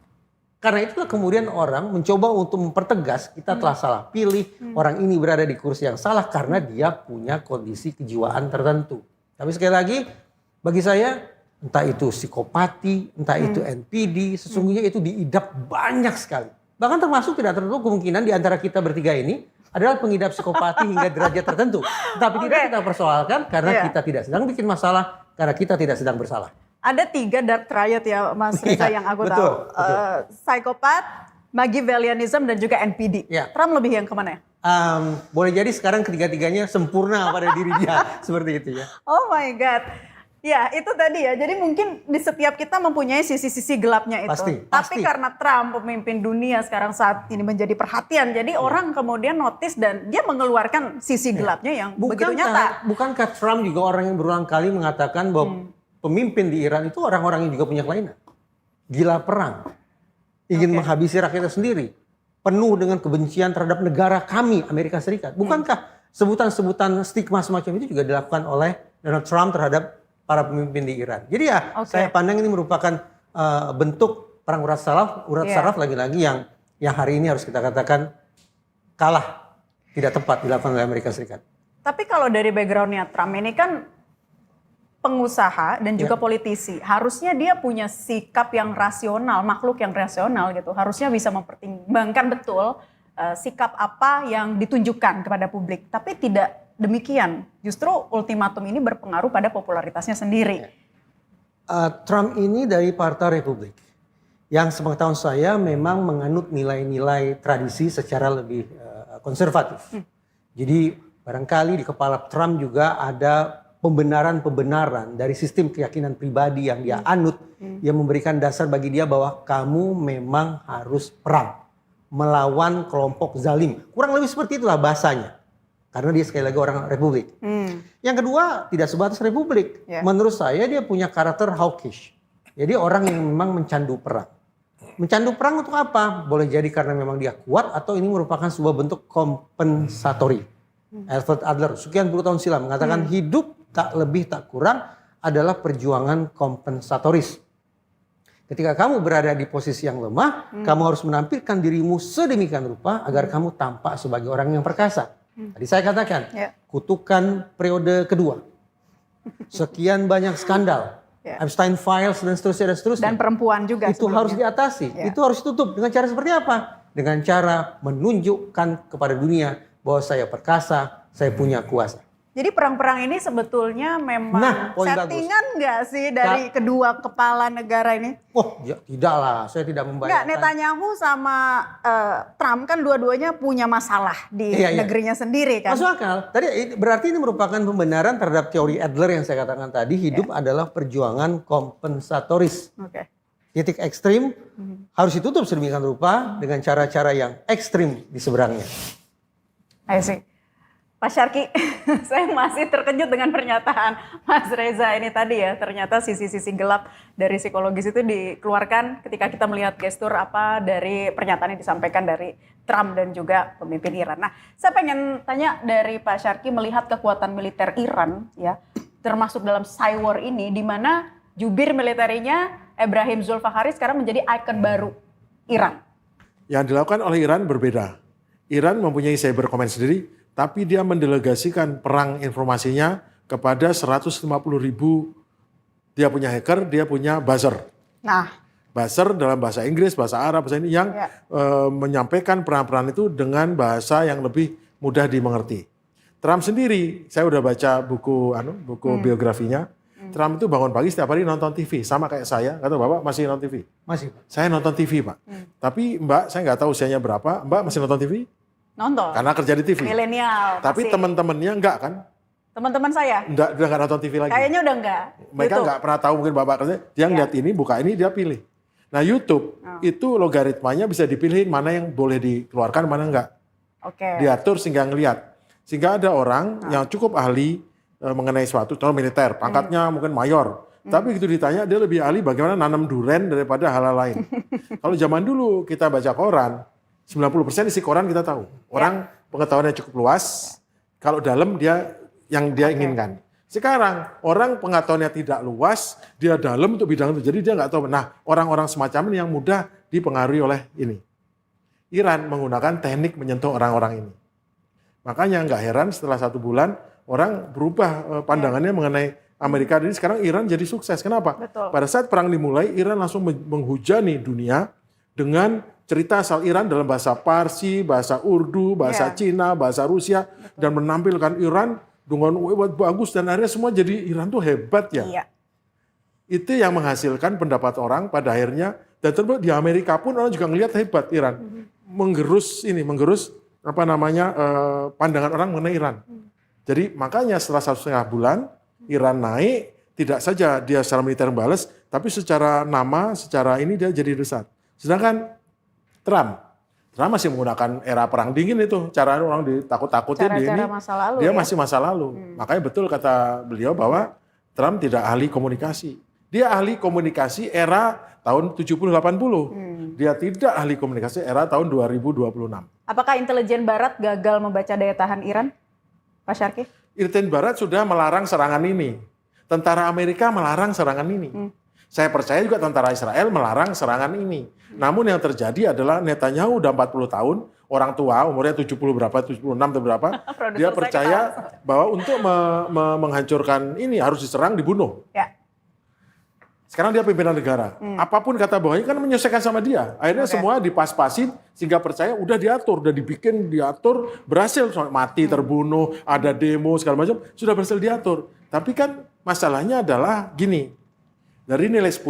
Karena itulah kemudian orang mencoba untuk mempertegas kita telah salah pilih, orang ini berada di kursi yang salah karena dia punya kondisi kejiwaan tertentu. Tapi sekali lagi, bagi saya entah itu psikopati, entah itu NPD, sesungguhnya itu diidap banyak sekali. Bahkan termasuk tidak tertutup kemungkinan di antara kita bertiga ini adalah pengidap psikopati hingga derajat tertentu. Tapi tidak kita persoalkan karena kita tidak sedang bikin masalah, karena kita tidak sedang bersalah. Ada 3 dark triad ya Mas Reza yang aku tahu. Psikopat, Machiavellianism dan juga NPD. Ya. Trump lebih yang kemana ya? Boleh jadi sekarang ketiga-tiganya sempurna pada diri dia. Seperti itu ya. Oh my God. Ya itu tadi ya, jadi mungkin di setiap kita mempunyai sisi-sisi gelapnya itu. Pasti, Tapi pasti. karena Trump pemimpin dunia sekarang saat ini menjadi perhatian, jadi orang kemudian notice dan dia mengeluarkan sisi gelapnya yang begitu nyata. Bukankah Trump juga orang yang berulang kali mengatakan bahwa pemimpin di Iran itu orang-orang yang juga punya kelainan. Gila perang. Ingin menghabisi rakyatnya sendiri. Penuh dengan kebencian terhadap negara kami, Amerika Serikat. Bukankah sebutan-sebutan stigma semacam itu juga dilakukan oleh Donald Trump terhadap para pemimpin di Iran. Jadi ya saya pandang ini merupakan bentuk perang urat saraf lagi-lagi yang hari ini harus kita katakan kalah, tidak tepat dilakukan oleh Amerika Serikat. Tapi kalau dari backgroundnya Trump ini kan pengusaha dan juga politisi, harusnya dia punya sikap yang rasional, makhluk yang rasional gitu. Harusnya bisa mempertimbangkan betul sikap apa yang ditunjukkan kepada publik. Tapi tidak demikian. Justru ultimatum ini berpengaruh pada popularitasnya sendiri. Trump ini dari Partai Republik. Yang sepengetahuan saya memang menganut nilai-nilai tradisi secara lebih konservatif. Jadi barangkali di kepala Trump juga ada pembenaran-pembenaran dari sistem keyakinan pribadi yang dia anut. Yang memberikan dasar bagi dia bahwa kamu memang harus perang. Melawan kelompok zalim. Kurang lebih seperti itulah bahasanya. Karena dia sekali lagi orang Republik. Yang kedua, tidak sebatas Republik. Menurut saya dia punya karakter hawkish. Jadi orang yang memang mencandu perang. Mencandu perang untuk apa? Boleh jadi karena memang dia kuat atau ini merupakan sebuah bentuk kompensatori. Alfred Adler sekian puluh tahun silam mengatakan hidup tak lebih tak kurang adalah perjuangan kompensatoris. Ketika kamu berada di posisi yang lemah, kamu harus menampilkan dirimu sedemikian rupa agar kamu tampak sebagai orang yang perkasa. Tadi saya katakan, kutukan periode kedua. Sekian banyak skandal, Epstein Files dan seterusnya. Dan perempuan juga itu sebelumnya. harus diatasi, itu harus ditutup. Dengan cara seperti apa? Dengan cara menunjukkan kepada dunia bahwa saya perkasa, saya punya kuasa. Jadi perang-perang ini sebetulnya memang settingan nggak sih dari kedua kepala negara ini? Oh ya, tidak lah, saya tidak membayangkan. Nggak, Netanyahu sama Trump kan dua-duanya punya masalah di negerinya sendiri kan? Masuk akal. Tadi berarti ini merupakan pembenaran terhadap teori Adler yang saya katakan tadi. Hidup adalah perjuangan kompensatoris. Titik ekstrim harus ditutup sedemikian rupa dengan cara-cara yang ekstrim di seberangnya. I see. Pak Syarki, saya masih terkejut dengan pernyataan Mas Reza ini tadi ya. Ternyata sisi-sisi gelap dari psikologis itu dikeluarkan ketika kita melihat gestur apa dari pernyataan yang disampaikan dari Trump dan juga pemimpin Iran. Nah, saya pengen tanya dari Pak Syarki melihat kekuatan militer Iran ya, termasuk dalam Cywar ini, di mana jubir militernya Ebrahim Zulfakhari sekarang menjadi ikon baru Iran. Yang dilakukan oleh Iran berbeda. Iran mempunyai cyber command sendiri, tapi dia mendelegasikan perang informasinya kepada 150.000, dia punya hacker, dia punya buzzer. Buzzer dalam bahasa Inggris, bahasa Arab, bahasa ini yang menyampaikan peran-peran itu dengan bahasa yang lebih mudah dimengerti. Trump sendiri, saya udah baca buku biografinya. Trump itu bangun pagi setiap hari nonton TV, sama kayak saya. Kata Bapak masih nonton TV? Masih. Saya nonton TV, Pak. Tapi Mbak, saya nggak tahu usianya berapa. Mbak masih nonton TV? Nonton. Karena kerja di TV. Milenial. Tapi teman-temannya enggak kan? Teman-teman saya? Udah nggak nonton TV lagi. Kayaknya udah enggak. Mereka nggak pernah tahu mungkin Bapak kerja. Dia ngeliat ini, buka ini, dia pilih. Nah YouTube itu logaritmanya bisa dipilihin mana yang boleh dikeluarkan, mana enggak. Diatur sehingga ngelihat. Sehingga ada orang yang cukup ahli mengenai suatu, contoh militer, pangkatnya mungkin mayor. Tapi begitu ditanya, dia lebih ahli bagaimana nanam duren daripada hal-hal lain. Kalau zaman dulu kita baca koran, 90% isi koran kita tahu. Orang pengetahuannya cukup luas, kalau dalam dia yang dia inginkan. Sekarang orang pengetahuannya tidak luas, dia dalam untuk bidang itu, jadi dia nggak tahu. Nah, orang-orang semacam ini yang mudah dipengaruhi oleh ini. Iran menggunakan teknik menyentuh orang-orang ini. Makanya nggak heran setelah 1 bulan orang berubah pandangannya mengenai Amerika ini sekarang Iran jadi sukses. Kenapa? Betul. Pada saat perang dimulai, Iran langsung menghujani dunia dengan cerita asal Iran dalam bahasa Parsi, bahasa Urdu, bahasa Cina, bahasa Rusia, dan menampilkan Iran dengan bagus, dan akhirnya semua jadi Iran tuh hebat ya. Iya. Itu yang menghasilkan pendapat orang pada akhirnya, dan terus di Amerika pun orang juga ngelihat hebat Iran. Menggerus pandangan orang mengenai Iran. Jadi makanya setelah 1,5 bulan, Iran naik, tidak saja dia secara militer membalas, tapi secara nama, secara ini dia jadi besar. Sedangkan Trump masih menggunakan era perang dingin itu, cara orang ditakut-takutin di ini, masa lalu, dia ya? masih masa lalu. Makanya betul kata beliau bahwa Trump tidak ahli komunikasi. Dia ahli komunikasi era tahun 70-80. Dia tidak ahli komunikasi era tahun 2026. Apakah intelijen Barat gagal membaca daya tahan Iran, Pak Syarki? Intelijen Barat sudah melarang serangan ini. Tentara Amerika melarang serangan ini. Saya percaya juga tentara Israel melarang serangan ini. Namun yang terjadi adalah Netanyahu udah 40 tahun, orang tua umurnya 76 atau berapa, dia percaya bahwa untuk menghancurkan ini harus diserang, dibunuh. Ya. Sekarang dia pimpinan negara. Apapun kata bawahnya kan menyelesaikan sama dia. Akhirnya semua dipas-pasin sehingga percaya udah diatur, udah diatur, berhasil sampai mati, terbunuh, ada demo segala macam, sudah berhasil diatur. Tapi kan masalahnya adalah gini. Dari nilai 10,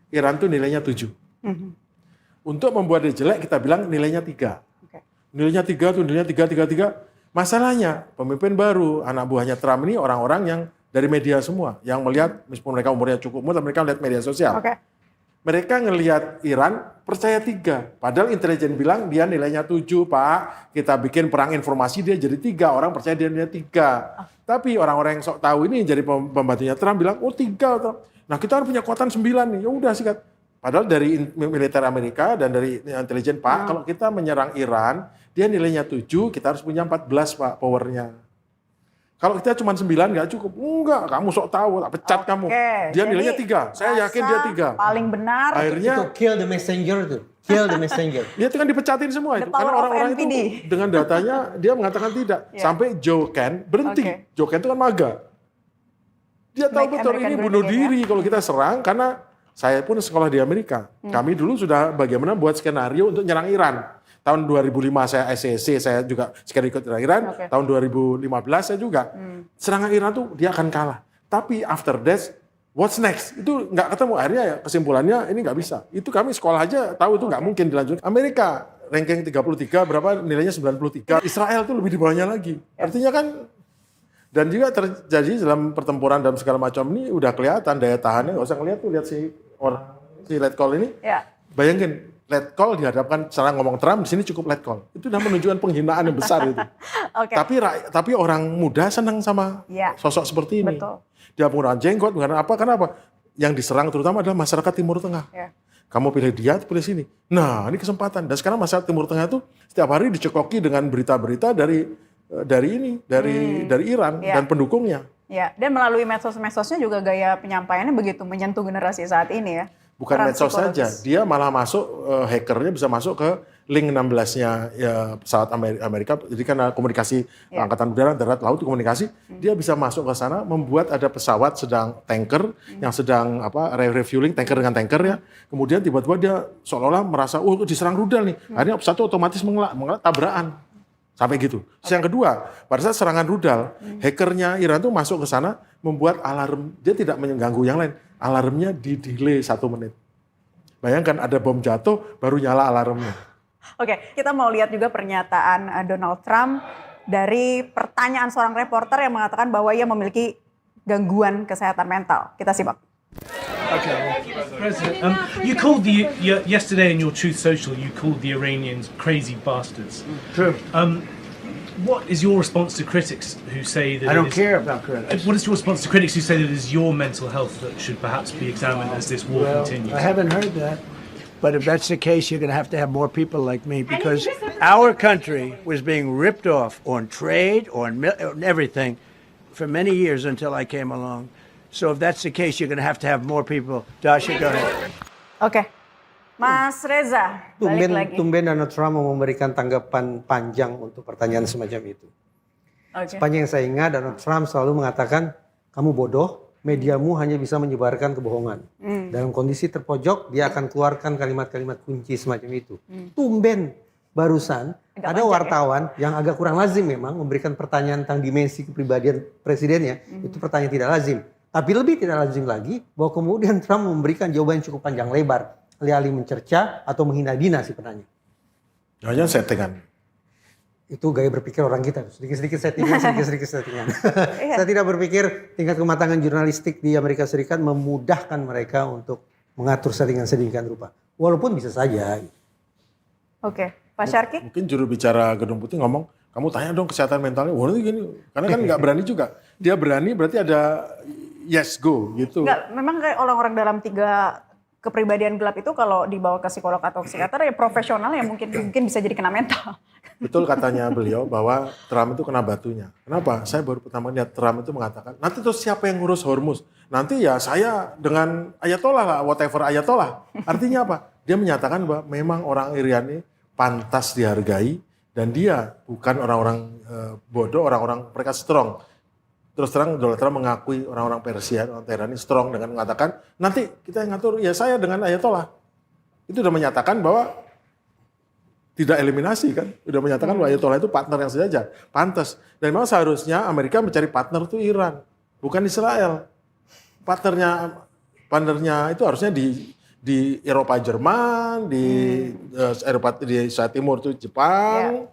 Iran tuh nilainya 7. Untuk membuat dia jelek kita bilang nilainya 3. Nilainya 3 tuh nilainya 3. Masalahnya pemimpin baru, anak buahnya Trump ini orang-orang yang dari media semua, yang melihat meskipun mereka umurnya cukup muda, mereka melihat media sosial. Mereka ngelihat Iran percaya 3. Padahal intelijen bilang dia nilainya 7, Pak. Kita bikin perang informasi dia jadi 3. Orang percaya dia nilainya 3. Tapi orang-orang yang sok tahu ini jadi pembantunya Trump bilang, oh 3. Nah kita punya kekuatan 9 nih, ya udah sikat. Padahal dari militer Amerika dan dari intelijen, Pak, kalau kita menyerang Iran, dia nilainya 7, kita harus punya 14, Pak, powernya. Kalau kita cuma 9 nggak cukup. Enggak, kamu sok tahu, tak pecat kamu. Dia nilainya 3, saya yakin dia 3. Paling benar. Akhirnya, Itu kill the messenger tuh. Kill the messenger. dia itu kan dipecatin semua itu. The power Karena of orang-orang NPD. itu dengan datanya, dia mengatakan tidak. Sampai Joe Ken berhenti. Joe Ken itu kan maga. Dia tahu Make betul American ini great bunuh again, diri kalau kita serang, karena saya pun sekolah di Amerika. Kami dulu sudah bagaimana buat skenario untuk nyerang Iran. Tahun 2005 saya SCC, saya juga sekali ikut Iran. Tahun 2015 saya juga. Serangan Iran tuh dia akan kalah. Tapi after that, what's next? Itu nggak ketemu. Akhirnya ya kesimpulannya ini nggak bisa. Itu kami sekolah aja tahu itu nggak mungkin dilanjutkan. Amerika ranking 33, berapa nilainya 93. Israel tuh lebih di bawahnya lagi. Artinya kan, dan juga terjadi dalam pertempuran dalam segala macam ini udah kelihatan daya tahannya. Nggak usah ngeliat tuh, lihat si Letkol ini. Bayangin, Letkol dihadapkan, secara ngomong Trump, di sini cukup Letkol. Itu udah menunjukkan penghinaan yang besar itu. Tapi orang muda senang sama sosok seperti ini. Betul. Dia menggunakan jenggot, menggunakan apa? Kenapa? Yang diserang terutama adalah masyarakat Timur Tengah. Kamu pilih dia, pilih sini. Nah, ini kesempatan. Dan sekarang masyarakat Timur Tengah itu setiap hari dicekoki dengan berita-berita dari Iran dan pendukungnya. Ya, dan melalui medsos-medsosnya juga gaya penyampaiannya begitu menyentuh generasi saat ini ya. Bukan medsos saja, dia malah masuk, hackernya bisa masuk ke link 16-nya ya, pesawat Amerika. Jadi karena komunikasi Angkatan Udara, Darat, Laut, komunikasi, dia bisa masuk ke sana, membuat ada pesawat sedang tanker, yang sedang refueling, tanker dengan tanker ya. Kemudian tiba-tiba dia seolah-olah merasa, oh diserang rudal nih. Akhirnya pesawat itu otomatis mengelak tabrakan. Sampai gitu. Yang kedua, pada saat serangan rudal, hackernya Iran tuh masuk ke sana, membuat alarm, dia tidak mengganggu yang lain. Alarmnya di-delay 1 menit. Bayangkan ada bom jatuh, baru nyala alarmnya. Oke, kita mau lihat juga pernyataan Donald Trump dari pertanyaan seorang reporter yang mengatakan bahwa ia memiliki gangguan kesehatan mental. Kita simak. Okay. President, you called yesterday in your Truth Social, you called the Iranians crazy bastards. True. What is your response to critics who say that I don't care about critics. What is your response to critics who say that it is your mental health that should perhaps be examined as this war continues? I haven't heard that. But if that's the case, you're going to have more people like me, because our country was being ripped off on trade, on everything for many years until I came along. So if that's the case, you're going to have more people. Dasha, go ahead. Oke. Mas Reza, balik lagi. Tumben Donald Trump mau memberikan tanggapan panjang untuk pertanyaan semacam itu. Sepanjang yang saya ingat, Donald Trump selalu mengatakan, kamu bodoh, mediamu hanya bisa menyebarkan kebohongan. Dalam kondisi terpojok, dia akan keluarkan kalimat-kalimat kunci semacam itu. Tumben barusan ada wartawan yang agak kurang lazim memang memberikan pertanyaan tentang dimensi kepribadian presidennya. Itu pertanyaan tidak lazim. Tapi lebih tidak lazim lagi bahwa kemudian Trump memberikan jawaban yang cukup panjang lebar. Alih-alih mencerca atau menghina-hina si penanya. Jangan settingan. Itu gaya berpikir orang kita. Sedikit-sedikit settingan, sedikit-sedikit settingan. Saya tidak berpikir tingkat kematangan jurnalistik di Amerika Serikat memudahkan mereka untuk mengatur settingan sedemikian rupa. Walaupun bisa saja. Oke, Pak Syarki? Mungkin juru bicara Gedung Putih ngomong, kamu tanya dong kesehatan mentalnya. Wah itu gini, karena kan nggak berani juga. Dia berani berarti ada yes go gitu. Enggak, memang kayak orang-orang dalam 3 kepribadian gelap itu kalau dibawa ke psikolog atau psikiater ya profesional ya mungkin bisa jadi kena mental. Betul katanya beliau bahwa Trump itu kena batunya. Kenapa? Saya baru pertama lihat Trump itu mengatakan, nanti terus siapa yang ngurus Hormuz? Nanti ya saya dengan Ayatollah lah, whatever Ayatollah. Artinya apa? Dia menyatakan bahwa memang orang Irian ini pantas dihargai dan dia bukan orang-orang bodoh, orang-orang mereka strong. Terus terang Donald Trump mengakui orang-orang Persia, orang Teheran ini strong dengan mengatakan, nanti kita yang ngatur, ya saya dengan Ayatollah. Itu sudah menyatakan bahwa tidak eliminasi kan. Sudah menyatakan bahwa Ayatollah itu partner yang sejajar. Pantas. Dan memang seharusnya Amerika mencari partner itu Iran, bukan Israel. Partnernya itu harusnya di Eropa Jerman, di Eropa di Asia Timur itu Jepang.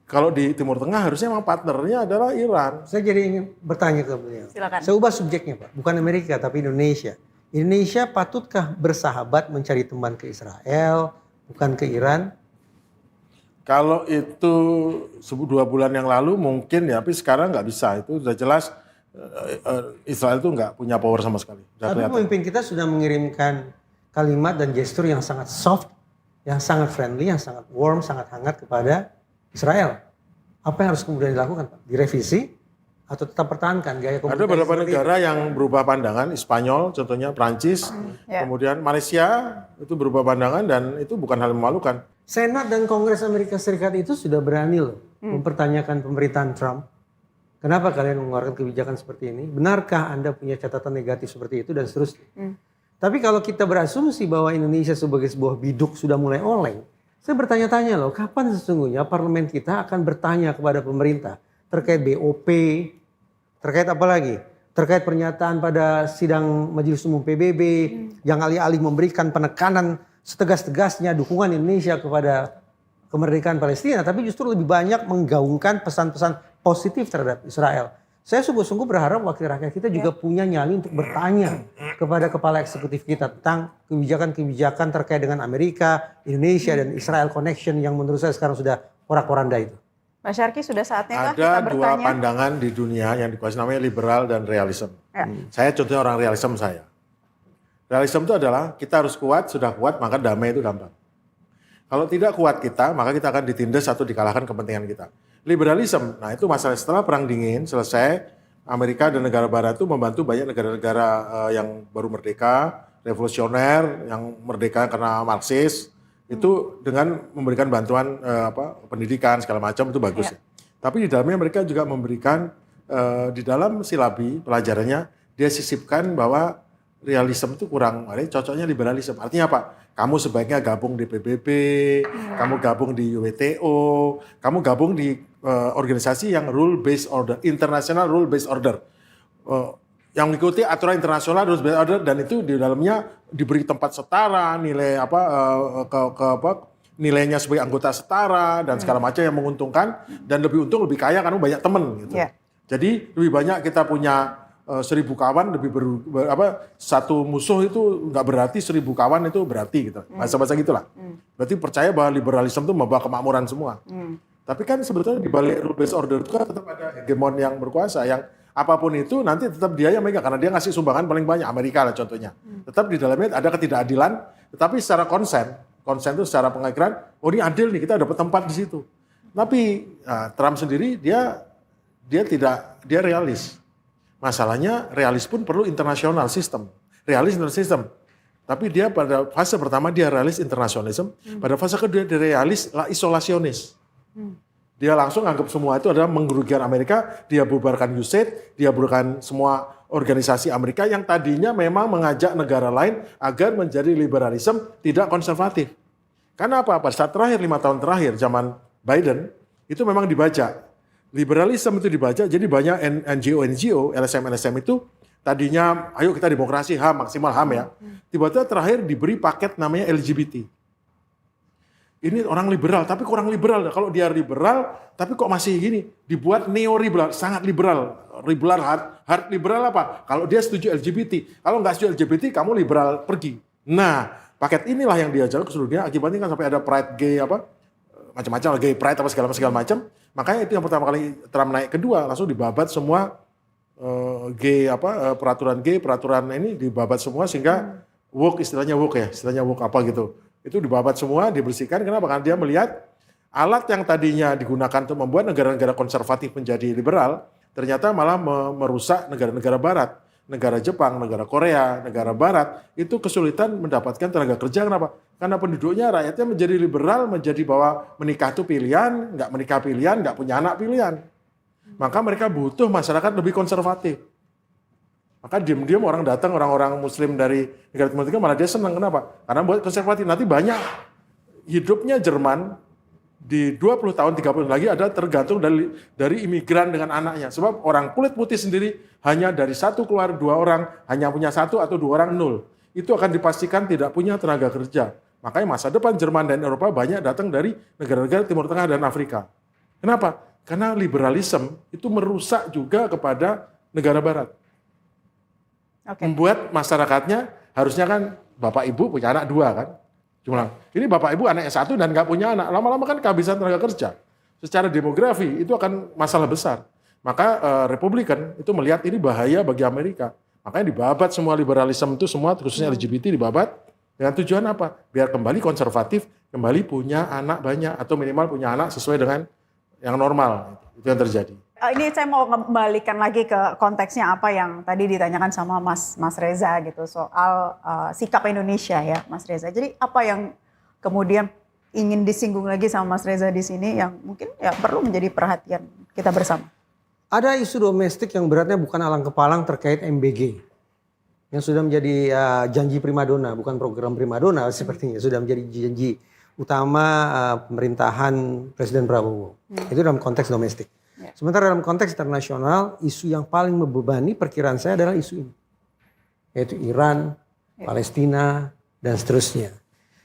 Kalau di Timur Tengah harusnya memang partnernya adalah Iran. Saya jadi ingin bertanya ke beliau. Silakan. Saya ubah subjeknya Pak. Bukan Amerika tapi Indonesia. Indonesia patutkah bersahabat mencari teman ke Israel, bukan ke Iran? Kalau itu 2 bulan yang lalu mungkin ya, tapi sekarang nggak bisa. Itu sudah jelas Israel itu nggak punya power sama sekali. Tapi pemimpin kita sudah mengirimkan kalimat dan gestur yang sangat soft, yang sangat friendly, yang sangat warm, sangat hangat kepada Israel. Apa yang harus kemudian dilakukan Pak? Direvisi atau tetap pertahankan gaya komunikasi? Ada beberapa negara yang berubah pandangan, Spanyol contohnya, Prancis, kemudian Malaysia itu berubah pandangan dan itu bukan hal yang memalukan. Senat dan Kongres Amerika Serikat itu sudah berani loh mempertanyakan pemerintahan Trump. Kenapa kalian mengeluarkan kebijakan seperti ini? Benarkah Anda punya catatan negatif seperti itu dan seterusnya? Tapi kalau kita berasumsi bahwa Indonesia sebagai sebuah biduk sudah mulai oleng, saya bertanya-tanya loh, kapan sesungguhnya parlemen kita akan bertanya kepada pemerintah terkait BOP, terkait apa lagi? Terkait pernyataan pada sidang Majelis Umum PBB yang alih-alih memberikan penekanan setegas-tegasnya dukungan Indonesia kepada kemerdekaan Palestina, tapi justru lebih banyak menggaungkan pesan-pesan positif terhadap Israel. Saya sungguh-sungguh berharap wakil rakyat kita juga punya nyali untuk bertanya kepada kepala eksekutif kita tentang kebijakan-kebijakan terkait dengan Amerika, Indonesia, dan Israel connection yang menurut saya sekarang sudah porak-poranda itu. Pak Syarki, sudah saatnya kah kita Ada bertanya? 2 pandangan di dunia yang dikuasai namanya liberal dan realism. Saya contohnya orang realism saya. Realism itu adalah kita harus kuat, sudah kuat maka damai itu gampang. Kalau tidak kuat kita, maka kita akan ditindas atau dikalahkan kepentingan kita. Liberalism, nah itu masalah setelah Perang Dingin selesai, Amerika dan negara barat itu membantu banyak negara-negara yang baru merdeka, revolusioner, yang merdeka karena Marxis, itu dengan memberikan bantuan pendidikan segala macam itu bagus. Ya. Tapi di dalamnya mereka juga memberikan, di dalam silabi pelajarannya, dia sisipkan bahwa realisme itu kurang, cocoknya liberalisme. Artinya apa? Kamu sebaiknya gabung di PBB, kamu gabung di WTO, kamu gabung di organisasi yang rule based order, international rule based order, yang mengikuti aturan internasional rule based order, dan itu di dalamnya diberi tempat setara, nilai nilainya sebagai anggota setara dan segala macam yang menguntungkan dan lebih untung lebih kaya karena banyak teman gitu. Yeah. Jadi lebih banyak kita punya 1000 kawan lebih satu musuh itu nggak berarti 1000 kawan itu berarti gitu. Bahasa-bahasa gitulah. Berarti percaya bahwa liberalisme itu membawa kemakmuran semua. Tapi kan sebetulnya di balik rule based order itu kan tetap ada hegemon yang berkuasa yang apapun itu nanti tetap dia yang megang karena dia ngasih sumbangan paling banyak, Amerika lah contohnya. Tetap di dalamnya ada ketidakadilan, tetapi secara konsen itu secara pengakiran, oh ini adil nih, kita dapat tempat di situ. Tapi Trump sendiri dia realis. Masalahnya realis pun perlu internasional sistem. Realis international sistem. Tapi dia pada fase pertama dia realis internasionalisme, pada fase kedua dia realis isolasionis. Dia langsung anggap semua itu adalah merugikan Amerika, dia bubarkan USAID, dia bubarkan semua organisasi Amerika yang tadinya memang mengajak negara lain agar menjadi liberalisme tidak konservatif. Karena apa? Pada saat terakhir 5 tahun terakhir zaman Biden itu memang dibaca. Liberalisme itu dibaca, jadi banyak NGO, LSM itu tadinya ayo kita demokrasi HAM, maksimal HAM ya. Tiba-tiba terakhir diberi paket namanya LGBT. Ini orang liberal, tapi kurang liberal. Kalau dia liberal, tapi kok masih gini? Dibuat neo-liberal, sangat liberal. Liberal, hard liberal apa? Kalau dia setuju LGBT. Kalau nggak setuju LGBT, kamu liberal, pergi. Nah, paket inilah yang diajar ke seluruh dunia. Akibatnya kan sampai ada pride gay, macam-macam, gay pride, segala macam. Makanya itu yang pertama kali Trump naik, kedua, langsung dibabat semua peraturan ini dibabat semua, sehingga istilahnya woke apa gitu. Itu dibabat semua, dibersihkan. Kenapa? Karena dia melihat alat yang tadinya digunakan untuk membuat negara-negara konservatif menjadi liberal, ternyata malah merusak negara-negara barat. Negara Jepang, negara Korea, negara barat, itu kesulitan mendapatkan tenaga kerja. Kenapa? Karena penduduknya, rakyatnya menjadi liberal, menjadi bahwa menikah itu pilihan, nggak menikah pilihan, nggak punya anak pilihan. Maka mereka butuh masyarakat lebih konservatif. Maka diam-diam orang muslim dari negara Timur Tengah malah dia senang. Kenapa? Karena buat konservatif. Nanti banyak hidupnya Jerman di 20 tahun, 30 tahun lagi ada tergantung dari imigran dengan anaknya. Sebab orang kulit putih sendiri hanya dari satu keluar 2 orang, hanya punya 1 atau 2 orang 0. Itu akan dipastikan tidak punya tenaga kerja. Makanya masa depan Jerman dan Eropa banyak datang dari negara-negara Timur Tengah dan Afrika. Kenapa? Karena liberalisme itu merusak juga kepada negara barat. Membuat masyarakatnya harusnya kan bapak ibu punya anak 2 kan. Cuma ini bapak ibu anaknya 1 dan nggak punya anak. Lama-lama kan kehabisan tenaga kerja. Secara demografi itu akan masalah besar. Maka Republikan itu melihat ini bahaya bagi Amerika. Makanya dibabat semua liberalisme itu semua, khususnya LGBT dibabat. Dengan tujuan apa? Biar kembali konservatif, kembali punya anak banyak atau minimal punya anak sesuai dengan yang normal. Itu yang terjadi. Ini saya mau kembalikan lagi ke konteksnya apa yang tadi ditanyakan sama Mas Reza gitu soal sikap Indonesia ya Mas Reza. Jadi apa yang kemudian ingin disinggung lagi sama Mas Reza di sini yang mungkin ya perlu menjadi perhatian kita bersama? Ada isu domestik yang beratnya bukan alang kepalang terkait MBG. Yang sudah menjadi janji primadona, bukan program primadona sepertinya. Sudah menjadi janji utama pemerintahan Presiden Prabowo. Itu dalam konteks domestik. Sementara dalam konteks internasional, isu yang paling membebani perkiraan saya adalah isu ini. Yaitu Iran, Palestina, dan seterusnya.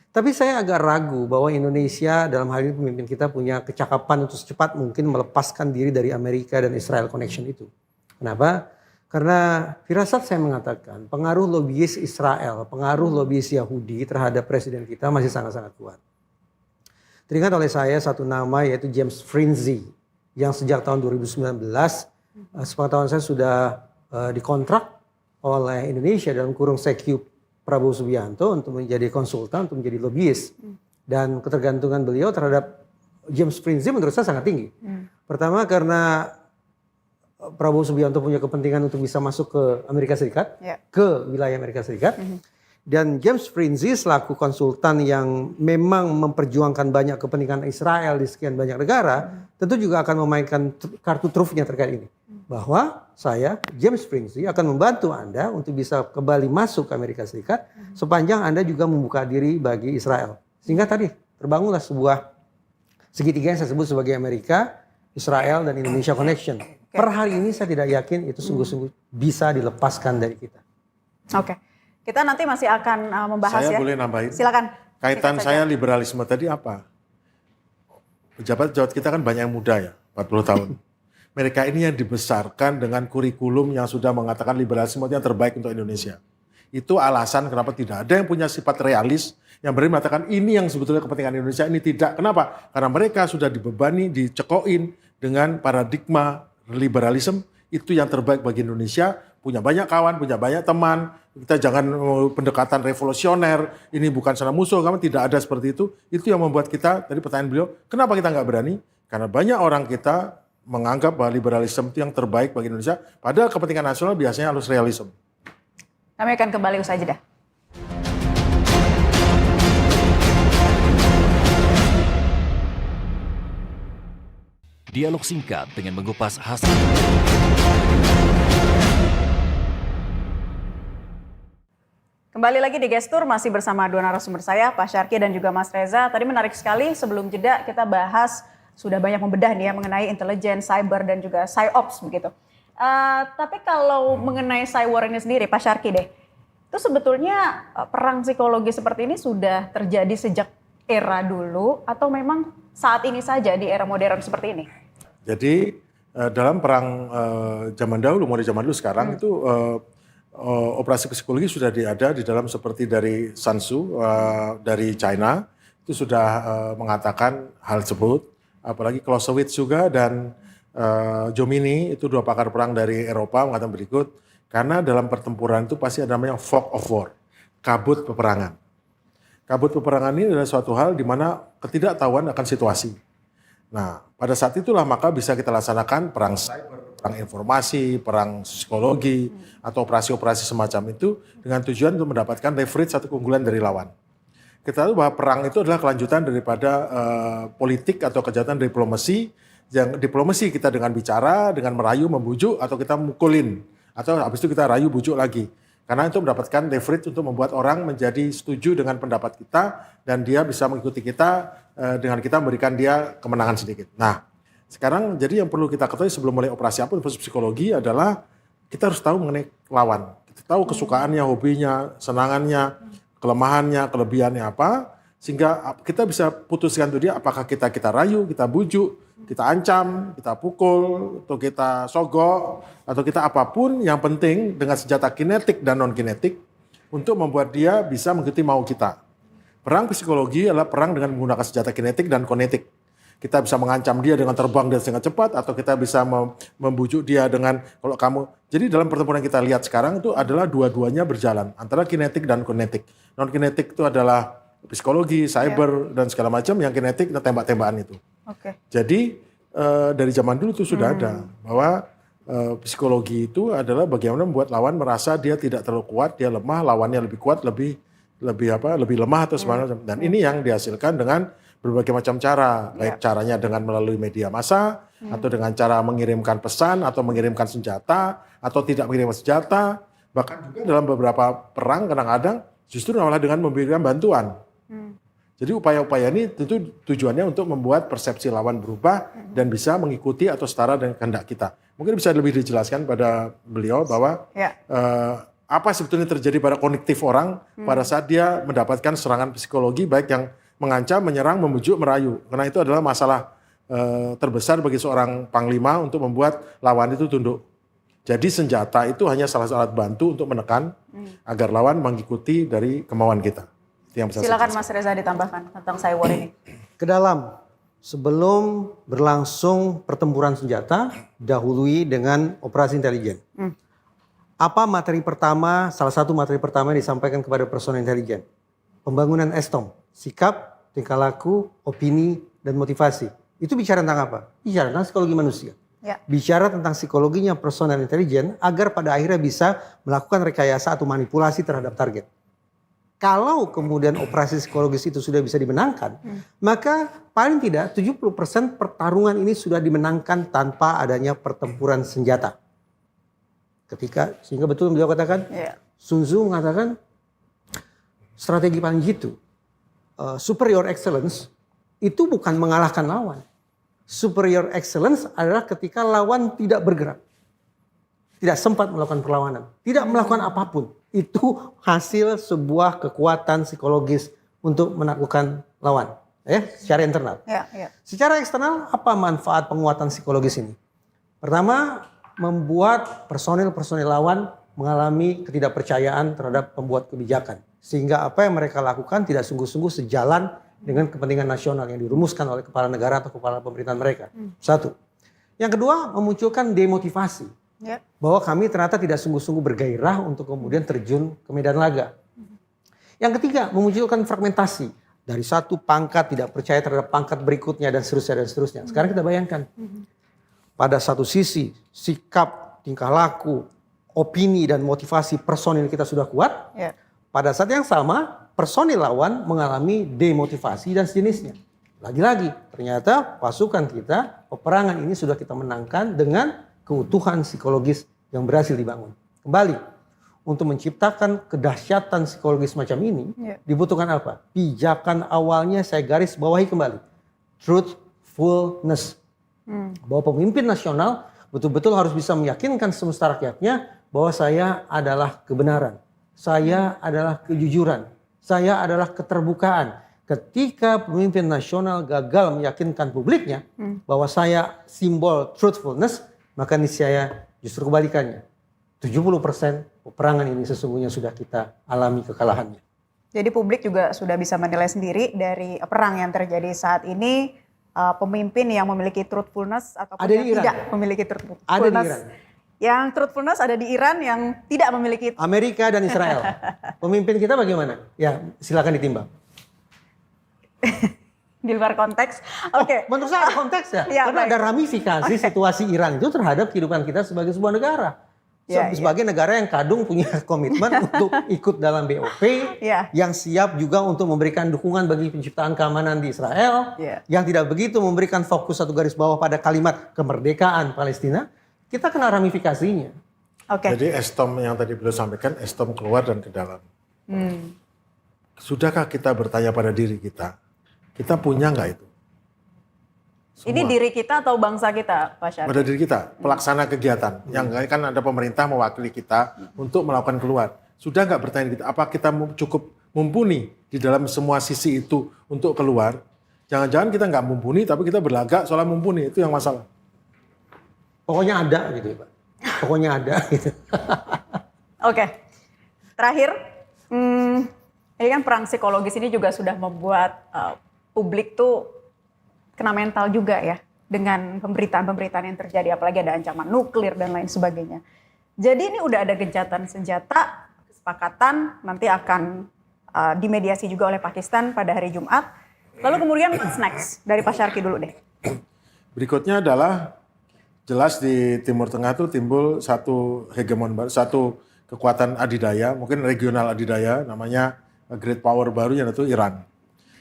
Tapi saya agak ragu bahwa Indonesia dalam hal ini pemimpin kita punya kecakapan untuk secepat mungkin melepaskan diri dari Amerika dan Israel connection itu. Kenapa? Karena firasat saya mengatakan pengaruh lobbyis Israel, pengaruh lobbyis Yahudi terhadap presiden kita masih sangat-sangat kuat. Teringat oleh saya satu nama yaitu James Frinzi yang sejak tahun 2019 sepengetahuan saya sudah dikontrak oleh Indonesia dalam kurung Sekyu Prabowo Subianto untuk menjadi konsultan, untuk menjadi lobbyis. Dan ketergantungan beliau terhadap James Frinzi menurut saya sangat tinggi. Pertama karena Prabowo Subianto punya kepentingan untuk bisa masuk ke Amerika Serikat, ke wilayah Amerika Serikat. Dan James Frinzi selaku konsultan yang memang memperjuangkan banyak kepentingan Israel di sekian banyak negara, tentu juga akan memainkan kartu trufnya terkait ini. Bahwa saya, James Frinzi, akan membantu Anda untuk bisa kembali masuk ke Amerika Serikat sepanjang Anda juga membuka diri bagi Israel. Sehingga tadi terbangunlah sebuah segitiga yang saya sebut sebagai Amerika, Israel, dan Indonesia Connection. Per hari ini saya tidak yakin itu sungguh-sungguh bisa dilepaskan dari kita. Oke. Kita nanti masih akan membahas saya ya. boleh nambahin? Silakan. Kaitan saya liberalisme tadi apa? Pejabat-pejabat kita kan banyak yang muda ya, 40 tahun. Mereka ini yang dibesarkan dengan kurikulum yang sudah mengatakan liberalisme yang terbaik untuk Indonesia. Itu alasan kenapa tidak ada yang punya sifat realis yang berani mengatakan ini yang sebetulnya kepentingan Indonesia, ini tidak. Kenapa? Karena mereka sudah dibebani, dicekokin dengan paradigma liberalisme, itu yang terbaik bagi Indonesia. Punya banyak kawan, punya banyak teman. Kita jangan pendekatan revolusioner. Ini bukan sana musuh, karena tidak ada seperti itu. Itu yang membuat kita, tadi pertanyaan beliau, kenapa kita nggak berani? Karena banyak orang kita menganggap bahwa liberalisme itu yang terbaik bagi Indonesia. Padahal kepentingan nasional biasanya harus realisme. Kami akan kembali usai jeda. Dialog singkat dengan mengupas hasil. Kembali lagi di Gestur, masih bersama dua narasumber saya, Pak Syarki dan juga Mas Reza. Tadi menarik sekali, sebelum jeda kita bahas, sudah banyak membedah nih ya mengenai intelijen, cyber dan juga PsyOps begitu. Tapi kalau mengenai cyber ini sendiri, Pak Syarki deh, itu sebetulnya perang psikologi seperti ini sudah terjadi sejak era dulu atau memang saat ini saja di era modern seperti ini? Jadi dalam perang zaman dahulu, mulai zaman dulu sekarang itu operasi psikologi sudah ada di dalam seperti dari Sun Tzu dari China itu sudah mengatakan hal tersebut, apalagi Clausewitz juga dan Jomini itu dua pakar perang dari Eropa mengatakan berikut, karena dalam pertempuran itu pasti ada namanya fog of war, kabut peperangan. Kabut peperangan ini adalah suatu hal di mana ketidaktahuan akan situasi. Nah, pada saat itulah maka bisa kita laksanakan perang cyber, perang informasi, perang psikologi, atau operasi-operasi semacam itu dengan tujuan untuk mendapatkan leverage atau keunggulan dari lawan. Kita tahu bahwa perang itu adalah kelanjutan daripada politik atau kejahatan diplomasi. Yang diplomasi kita dengan bicara, dengan merayu, membujuk, atau kita mukulin. Atau habis itu kita rayu, bujuk lagi. Karena itu mendapatkan leverage untuk membuat orang menjadi setuju dengan pendapat kita dan dia bisa mengikuti kita dengan kita memberikan dia kemenangan sedikit. Nah, sekarang jadi yang perlu kita ketahui sebelum mulai operasi apapun psikologi adalah kita harus tahu mengenai lawan. Kita tahu kesukaannya, hobinya, senangannya, kelemahannya, kelebihannya apa, sehingga kita bisa putuskan tuh dia apakah kita rayu, kita bujuk, kita ancam, kita pukul, atau kita sogok, atau kita apapun, yang penting dengan senjata kinetik dan non-kinetik untuk membuat dia bisa mengikuti mau kita. Perang psikologi adalah perang dengan menggunakan senjata kinetik dan konetik. Kita bisa mengancam dia dengan terbang dan sangat cepat, atau kita bisa membujuk dia dengan kalau kamu. Jadi dalam pertempuran yang kita lihat sekarang itu adalah dua-duanya berjalan antara kinetik dan konetik. Non-kinetik itu adalah psikologi, cyber dan segala macam. Yang kinetik tembak-tembakan itu. Oke. Jadi dari zaman dulu itu sudah ada bahwa psikologi itu adalah bagaimana membuat lawan merasa dia tidak terlalu kuat, dia lemah, lawannya lebih kuat, lebih lemah atau semacam. Dan ini yang dihasilkan dengan berbagai macam cara, baik caranya dengan melalui media massa atau dengan cara mengirimkan pesan atau mengirimkan senjata atau tidak mengirimkan senjata, bahkan juga dalam beberapa perang kadang-kadang justru malah dengan memberikan bantuan. Jadi upaya-upaya ini tentu tujuannya untuk membuat persepsi lawan berubah dan bisa mengikuti atau setara dengan kehendak kita. Mungkin bisa lebih dijelaskan pada beliau bahwa apa sebetulnya terjadi pada kognitif orang pada saat dia mendapatkan serangan psikologi baik yang mengancam, menyerang, membujuk, merayu. Karena itu adalah masalah terbesar bagi seorang panglima untuk membuat lawan itu tunduk. Jadi senjata itu hanya salah satu alat bantu untuk menekan agar lawan mengikuti dari kemauan kita. Silakan Mas Reza ditambahkan tentang cyber ini. Ke dalam, sebelum berlangsung pertempuran senjata, dahului dengan operasi intelijen. Apa materi pertama, salah satu materi pertama yang disampaikan kepada personel intelijen? Pembangunan ESTOM, sikap, tingkah laku, opini, dan motivasi. Itu bicara tentang apa? Bicara tentang psikologi manusia. Bicara tentang psikologinya personel intelijen agar pada akhirnya bisa melakukan rekayasa atau manipulasi terhadap target. Kalau kemudian operasi psikologis itu sudah bisa dimenangkan, maka paling tidak 70% pertarungan ini sudah dimenangkan tanpa adanya pertempuran senjata. Sehingga betul beliau katakan, Sun Tzu mengatakan strategi paling jitu, superior excellence itu bukan mengalahkan lawan. Superior excellence adalah ketika lawan tidak bergerak. Tidak sempat melakukan perlawanan. Tidak melakukan apapun. Itu hasil sebuah kekuatan psikologis untuk menaklukkan lawan. Secara internal. Secara eksternal, apa manfaat penguatan psikologis ini? Pertama, membuat personil-personil lawan mengalami ketidakpercayaan terhadap pembuat kebijakan. Sehingga apa yang mereka lakukan tidak sungguh-sungguh sejalan dengan kepentingan nasional yang dirumuskan oleh kepala negara atau kepala pemerintahan mereka. Satu. Yang kedua, memunculkan demotivasi. Bahwa kami ternyata tidak sungguh-sungguh bergairah untuk kemudian terjun ke medan laga. Yang ketiga, memunculkan fragmentasi. Dari satu pangkat tidak percaya terhadap pangkat berikutnya dan seterusnya dan seterusnya. Sekarang kita bayangkan. Pada satu sisi, sikap, tingkah laku, opini dan motivasi personil kita sudah kuat. Pada saat yang sama, personil lawan mengalami demotivasi dan sejenisnya. Lagi-lagi, ternyata pasukan kita, peperangan ini sudah kita menangkan dengan keutuhan psikologis yang berhasil dibangun. Kembali, untuk menciptakan kedahsyatan psikologis macam ini, dibutuhkan apa? Pijakan awalnya saya garis bawahi kembali. Truthfulness. Bahwa pemimpin nasional betul-betul harus bisa meyakinkan semesta rakyatnya bahwa saya adalah kebenaran. Saya adalah kejujuran. Saya adalah keterbukaan. Ketika pemimpin nasional gagal meyakinkan publiknya bahwa saya simbol truthfulness, maka niscaya justru kebalikannya. 70% peperangan ini sesungguhnya sudah kita alami kekalahannya. Jadi publik juga sudah bisa menilai sendiri dari perang yang terjadi saat ini, pemimpin yang memiliki truthfulness ataupun Ada yang di Iran. tidak memiliki truthfulness. Ada di Iran. Yang truthfulness ada di Iran, yang tidak memiliki. Amerika dan Israel. Pemimpin kita bagaimana? Ya, silakan ditimbang. Di luar konteks. Oke. Menurut saya ada konteksnya. Ya, Karena baik. ada ramifikasi situasi Iran itu terhadap kehidupan kita sebagai sebuah negara. Sebagai negara yang kadung punya komitmen untuk ikut dalam BOP, yang siap juga untuk memberikan dukungan bagi penciptaan keamanan di Israel, yang tidak begitu memberikan fokus satu garis bawah pada kalimat kemerdekaan Palestina, kita kena ramifikasinya. Jadi estom yang tadi beliau sampaikan, estom keluar dan ke dalam. Sudahkah kita bertanya pada diri kita punya nggak itu? Semua. Ini diri kita atau bangsa kita, Pak Syarif? Pada diri kita, pelaksana kegiatan. Yang kan ada pemerintah mewakili kita untuk melakukan keluar. Sudah nggak bertanya kita, apa kita cukup mumpuni di dalam semua sisi itu untuk keluar? Jangan-jangan kita nggak mumpuni, tapi kita berlagak soal mumpuni. Itu yang masalah. Pokoknya ada gitu ya Pak. Pokoknya ada gitu. Oke. Terakhir, ini kan perang psikologis ini juga sudah membuat publik tuh kena mental juga ya dengan pemberitaan-pemberitaan yang terjadi, apalagi ada ancaman nuklir dan lain sebagainya. Jadi ini udah ada gencatan senjata, kesepakatan nanti akan dimediasi juga oleh Pakistan pada hari Jumat. Lalu kemudian what's next? Dari Pak Syarki dulu deh. Berikutnya adalah jelas di Timur Tengah itu timbul satu hegemon baru, satu kekuatan adidaya, mungkin regional adidaya, namanya great power baru yaitu Iran.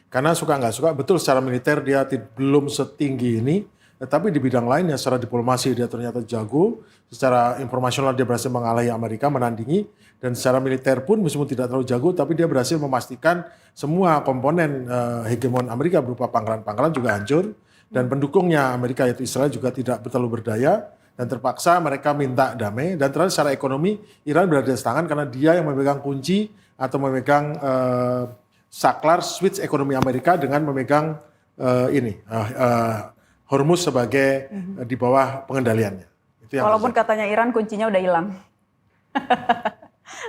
Karena suka nggak suka, betul secara militer dia belum setinggi ini, tetapi di bidang lainnya secara diplomasi dia ternyata jago, secara informasional dia berhasil mengalahi Amerika, menandingi, dan secara militer pun meskipun tidak terlalu jago, tapi dia berhasil memastikan semua komponen hegemon Amerika berupa pangkalan-pangkalan juga hancur, dan pendukungnya Amerika yaitu Israel juga tidak terlalu berdaya, dan terpaksa mereka minta damai, dan terakhir secara ekonomi Iran berada di tangan karena dia yang memegang kunci atau memegang saklar switch ekonomi Amerika dengan memegang Hormuz sebagai di bawah pengendaliannya. Itu yang walaupun katanya Iran kuncinya udah hilang.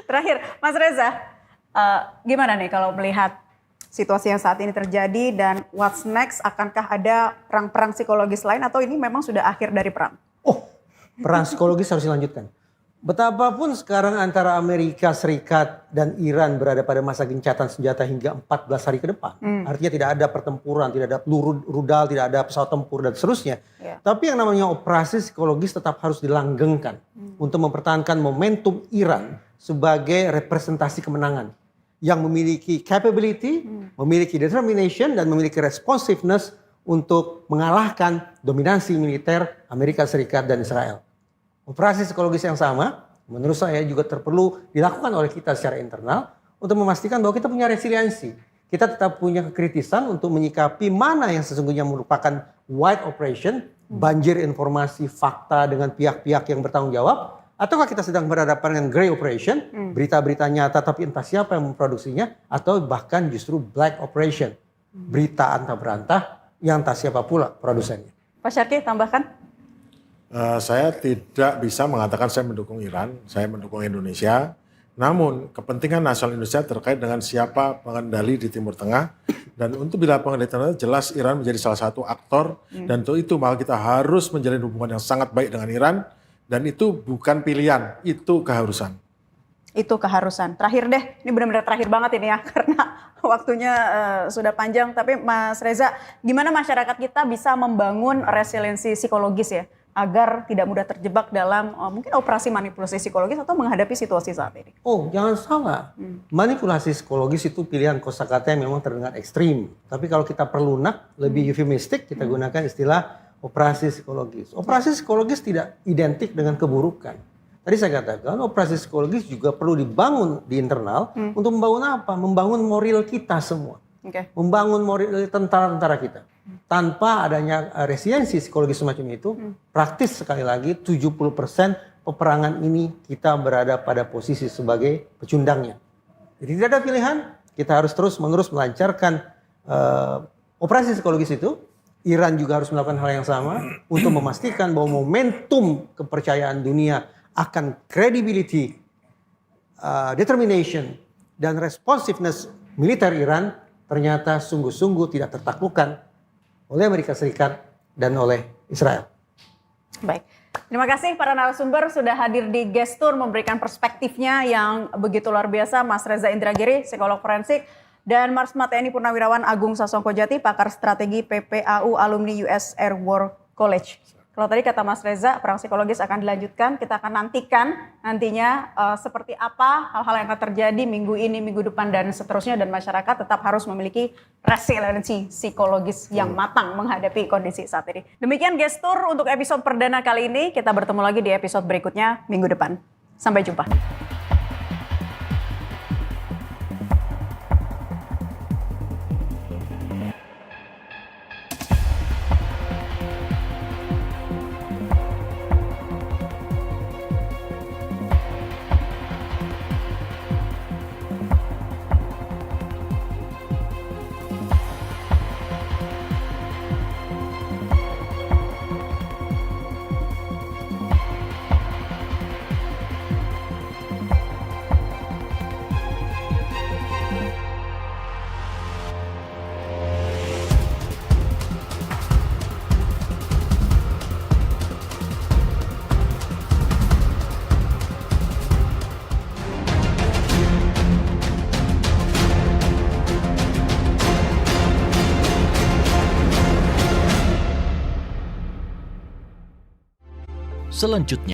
Terakhir, Mas Reza, gimana nih kalau melihat situasi yang saat ini terjadi dan what's next? Akankah ada perang-perang psikologis lain atau ini memang sudah akhir dari perang? Perang psikologis harus dilanjutkan. Betapapun sekarang antara Amerika Serikat dan Iran berada pada masa gencatan senjata hingga 14 hari ke depan. Artinya tidak ada pertempuran, tidak ada peluru rudal, tidak ada pesawat tempur dan seterusnya. Tapi yang namanya operasi psikologis tetap harus dilanggengkan untuk mempertahankan momentum Iran sebagai representasi kemenangan. Yang memiliki capability, memiliki determination dan memiliki responsiveness untuk mengalahkan dominasi militer Amerika Serikat dan Israel. Operasi psikologis yang sama menurut saya juga perlu dilakukan oleh kita secara internal untuk memastikan bahwa kita punya resiliensi. Kita tetap punya kekritisan untuk menyikapi mana yang sesungguhnya merupakan wide operation, banjir informasi, fakta dengan pihak-pihak yang bertanggung jawab, ataukah kita sedang berhadapan dengan grey operation, berita-berita nyata tapi entah siapa yang memproduksinya, atau bahkan justru black operation, berita antah berantah yang entah siapa pula produsennya. Pak Syarki, tambahkan? Saya tidak bisa mengatakan saya mendukung Iran, saya mendukung Indonesia. Namun kepentingan nasional Indonesia terkait dengan siapa pengendali di Timur Tengah. Dan untuk bila pengendali Timur Tengah, jelas Iran menjadi salah satu aktor. Dan untuk itu maka kita harus menjalin hubungan yang sangat baik dengan Iran. Dan itu bukan pilihan, itu keharusan. Itu keharusan. Terakhir deh, ini benar-benar terakhir banget ini ya. Karena waktunya sudah panjang. Tapi Mas Reza, gimana masyarakat kita bisa membangun resiliensi psikologis ya? Agar tidak mudah terjebak dalam mungkin operasi manipulasi psikologis atau menghadapi situasi saat ini. Oh, jangan salah. Manipulasi psikologis itu pilihan kosakata yang memang terdengar ekstrim. Tapi kalau kita perlunak, lebih eufemistik, kita gunakan istilah operasi psikologis. Operasi psikologis tidak identik dengan keburukan. Tadi saya katakan operasi psikologis juga perlu dibangun di internal untuk membangun apa? Membangun moral kita semua. Oke. Membangun moral tentara-tentara kita. Tanpa adanya resiliensi psikologis semacam itu, praktis sekali lagi 70% peperangan ini kita berada pada posisi sebagai pecundangnya. Jadi tidak ada pilihan, kita harus terus-menerus melancarkan operasi psikologis itu. Iran juga harus melakukan hal yang sama untuk memastikan bahwa momentum kepercayaan dunia akan credibility, determination, dan responsiveness militer Iran ternyata sungguh-sungguh tidak tertaklukkan oleh Amerika Serikat dan oleh Israel. Baik, terima kasih para narasumber sudah hadir di Gestur memberikan perspektifnya yang begitu luar biasa. Mas Reza Indragiri, psikolog forensik, dan Marsma TNI Purnawirawan Agung Sasongkojati, pakar strategi PPAU alumni US Air War College. Kalau tadi kata Mas Reza, perang psikologis akan dilanjutkan, kita akan nantikan nantinya seperti apa hal-hal yang akan terjadi minggu ini, minggu depan, dan seterusnya. Dan masyarakat tetap harus memiliki resiliensi psikologis yang matang menghadapi kondisi saat ini. Demikian Gestur untuk episode perdana kali ini. Kita bertemu lagi di episode berikutnya minggu depan. Sampai jumpa. Selanjutnya,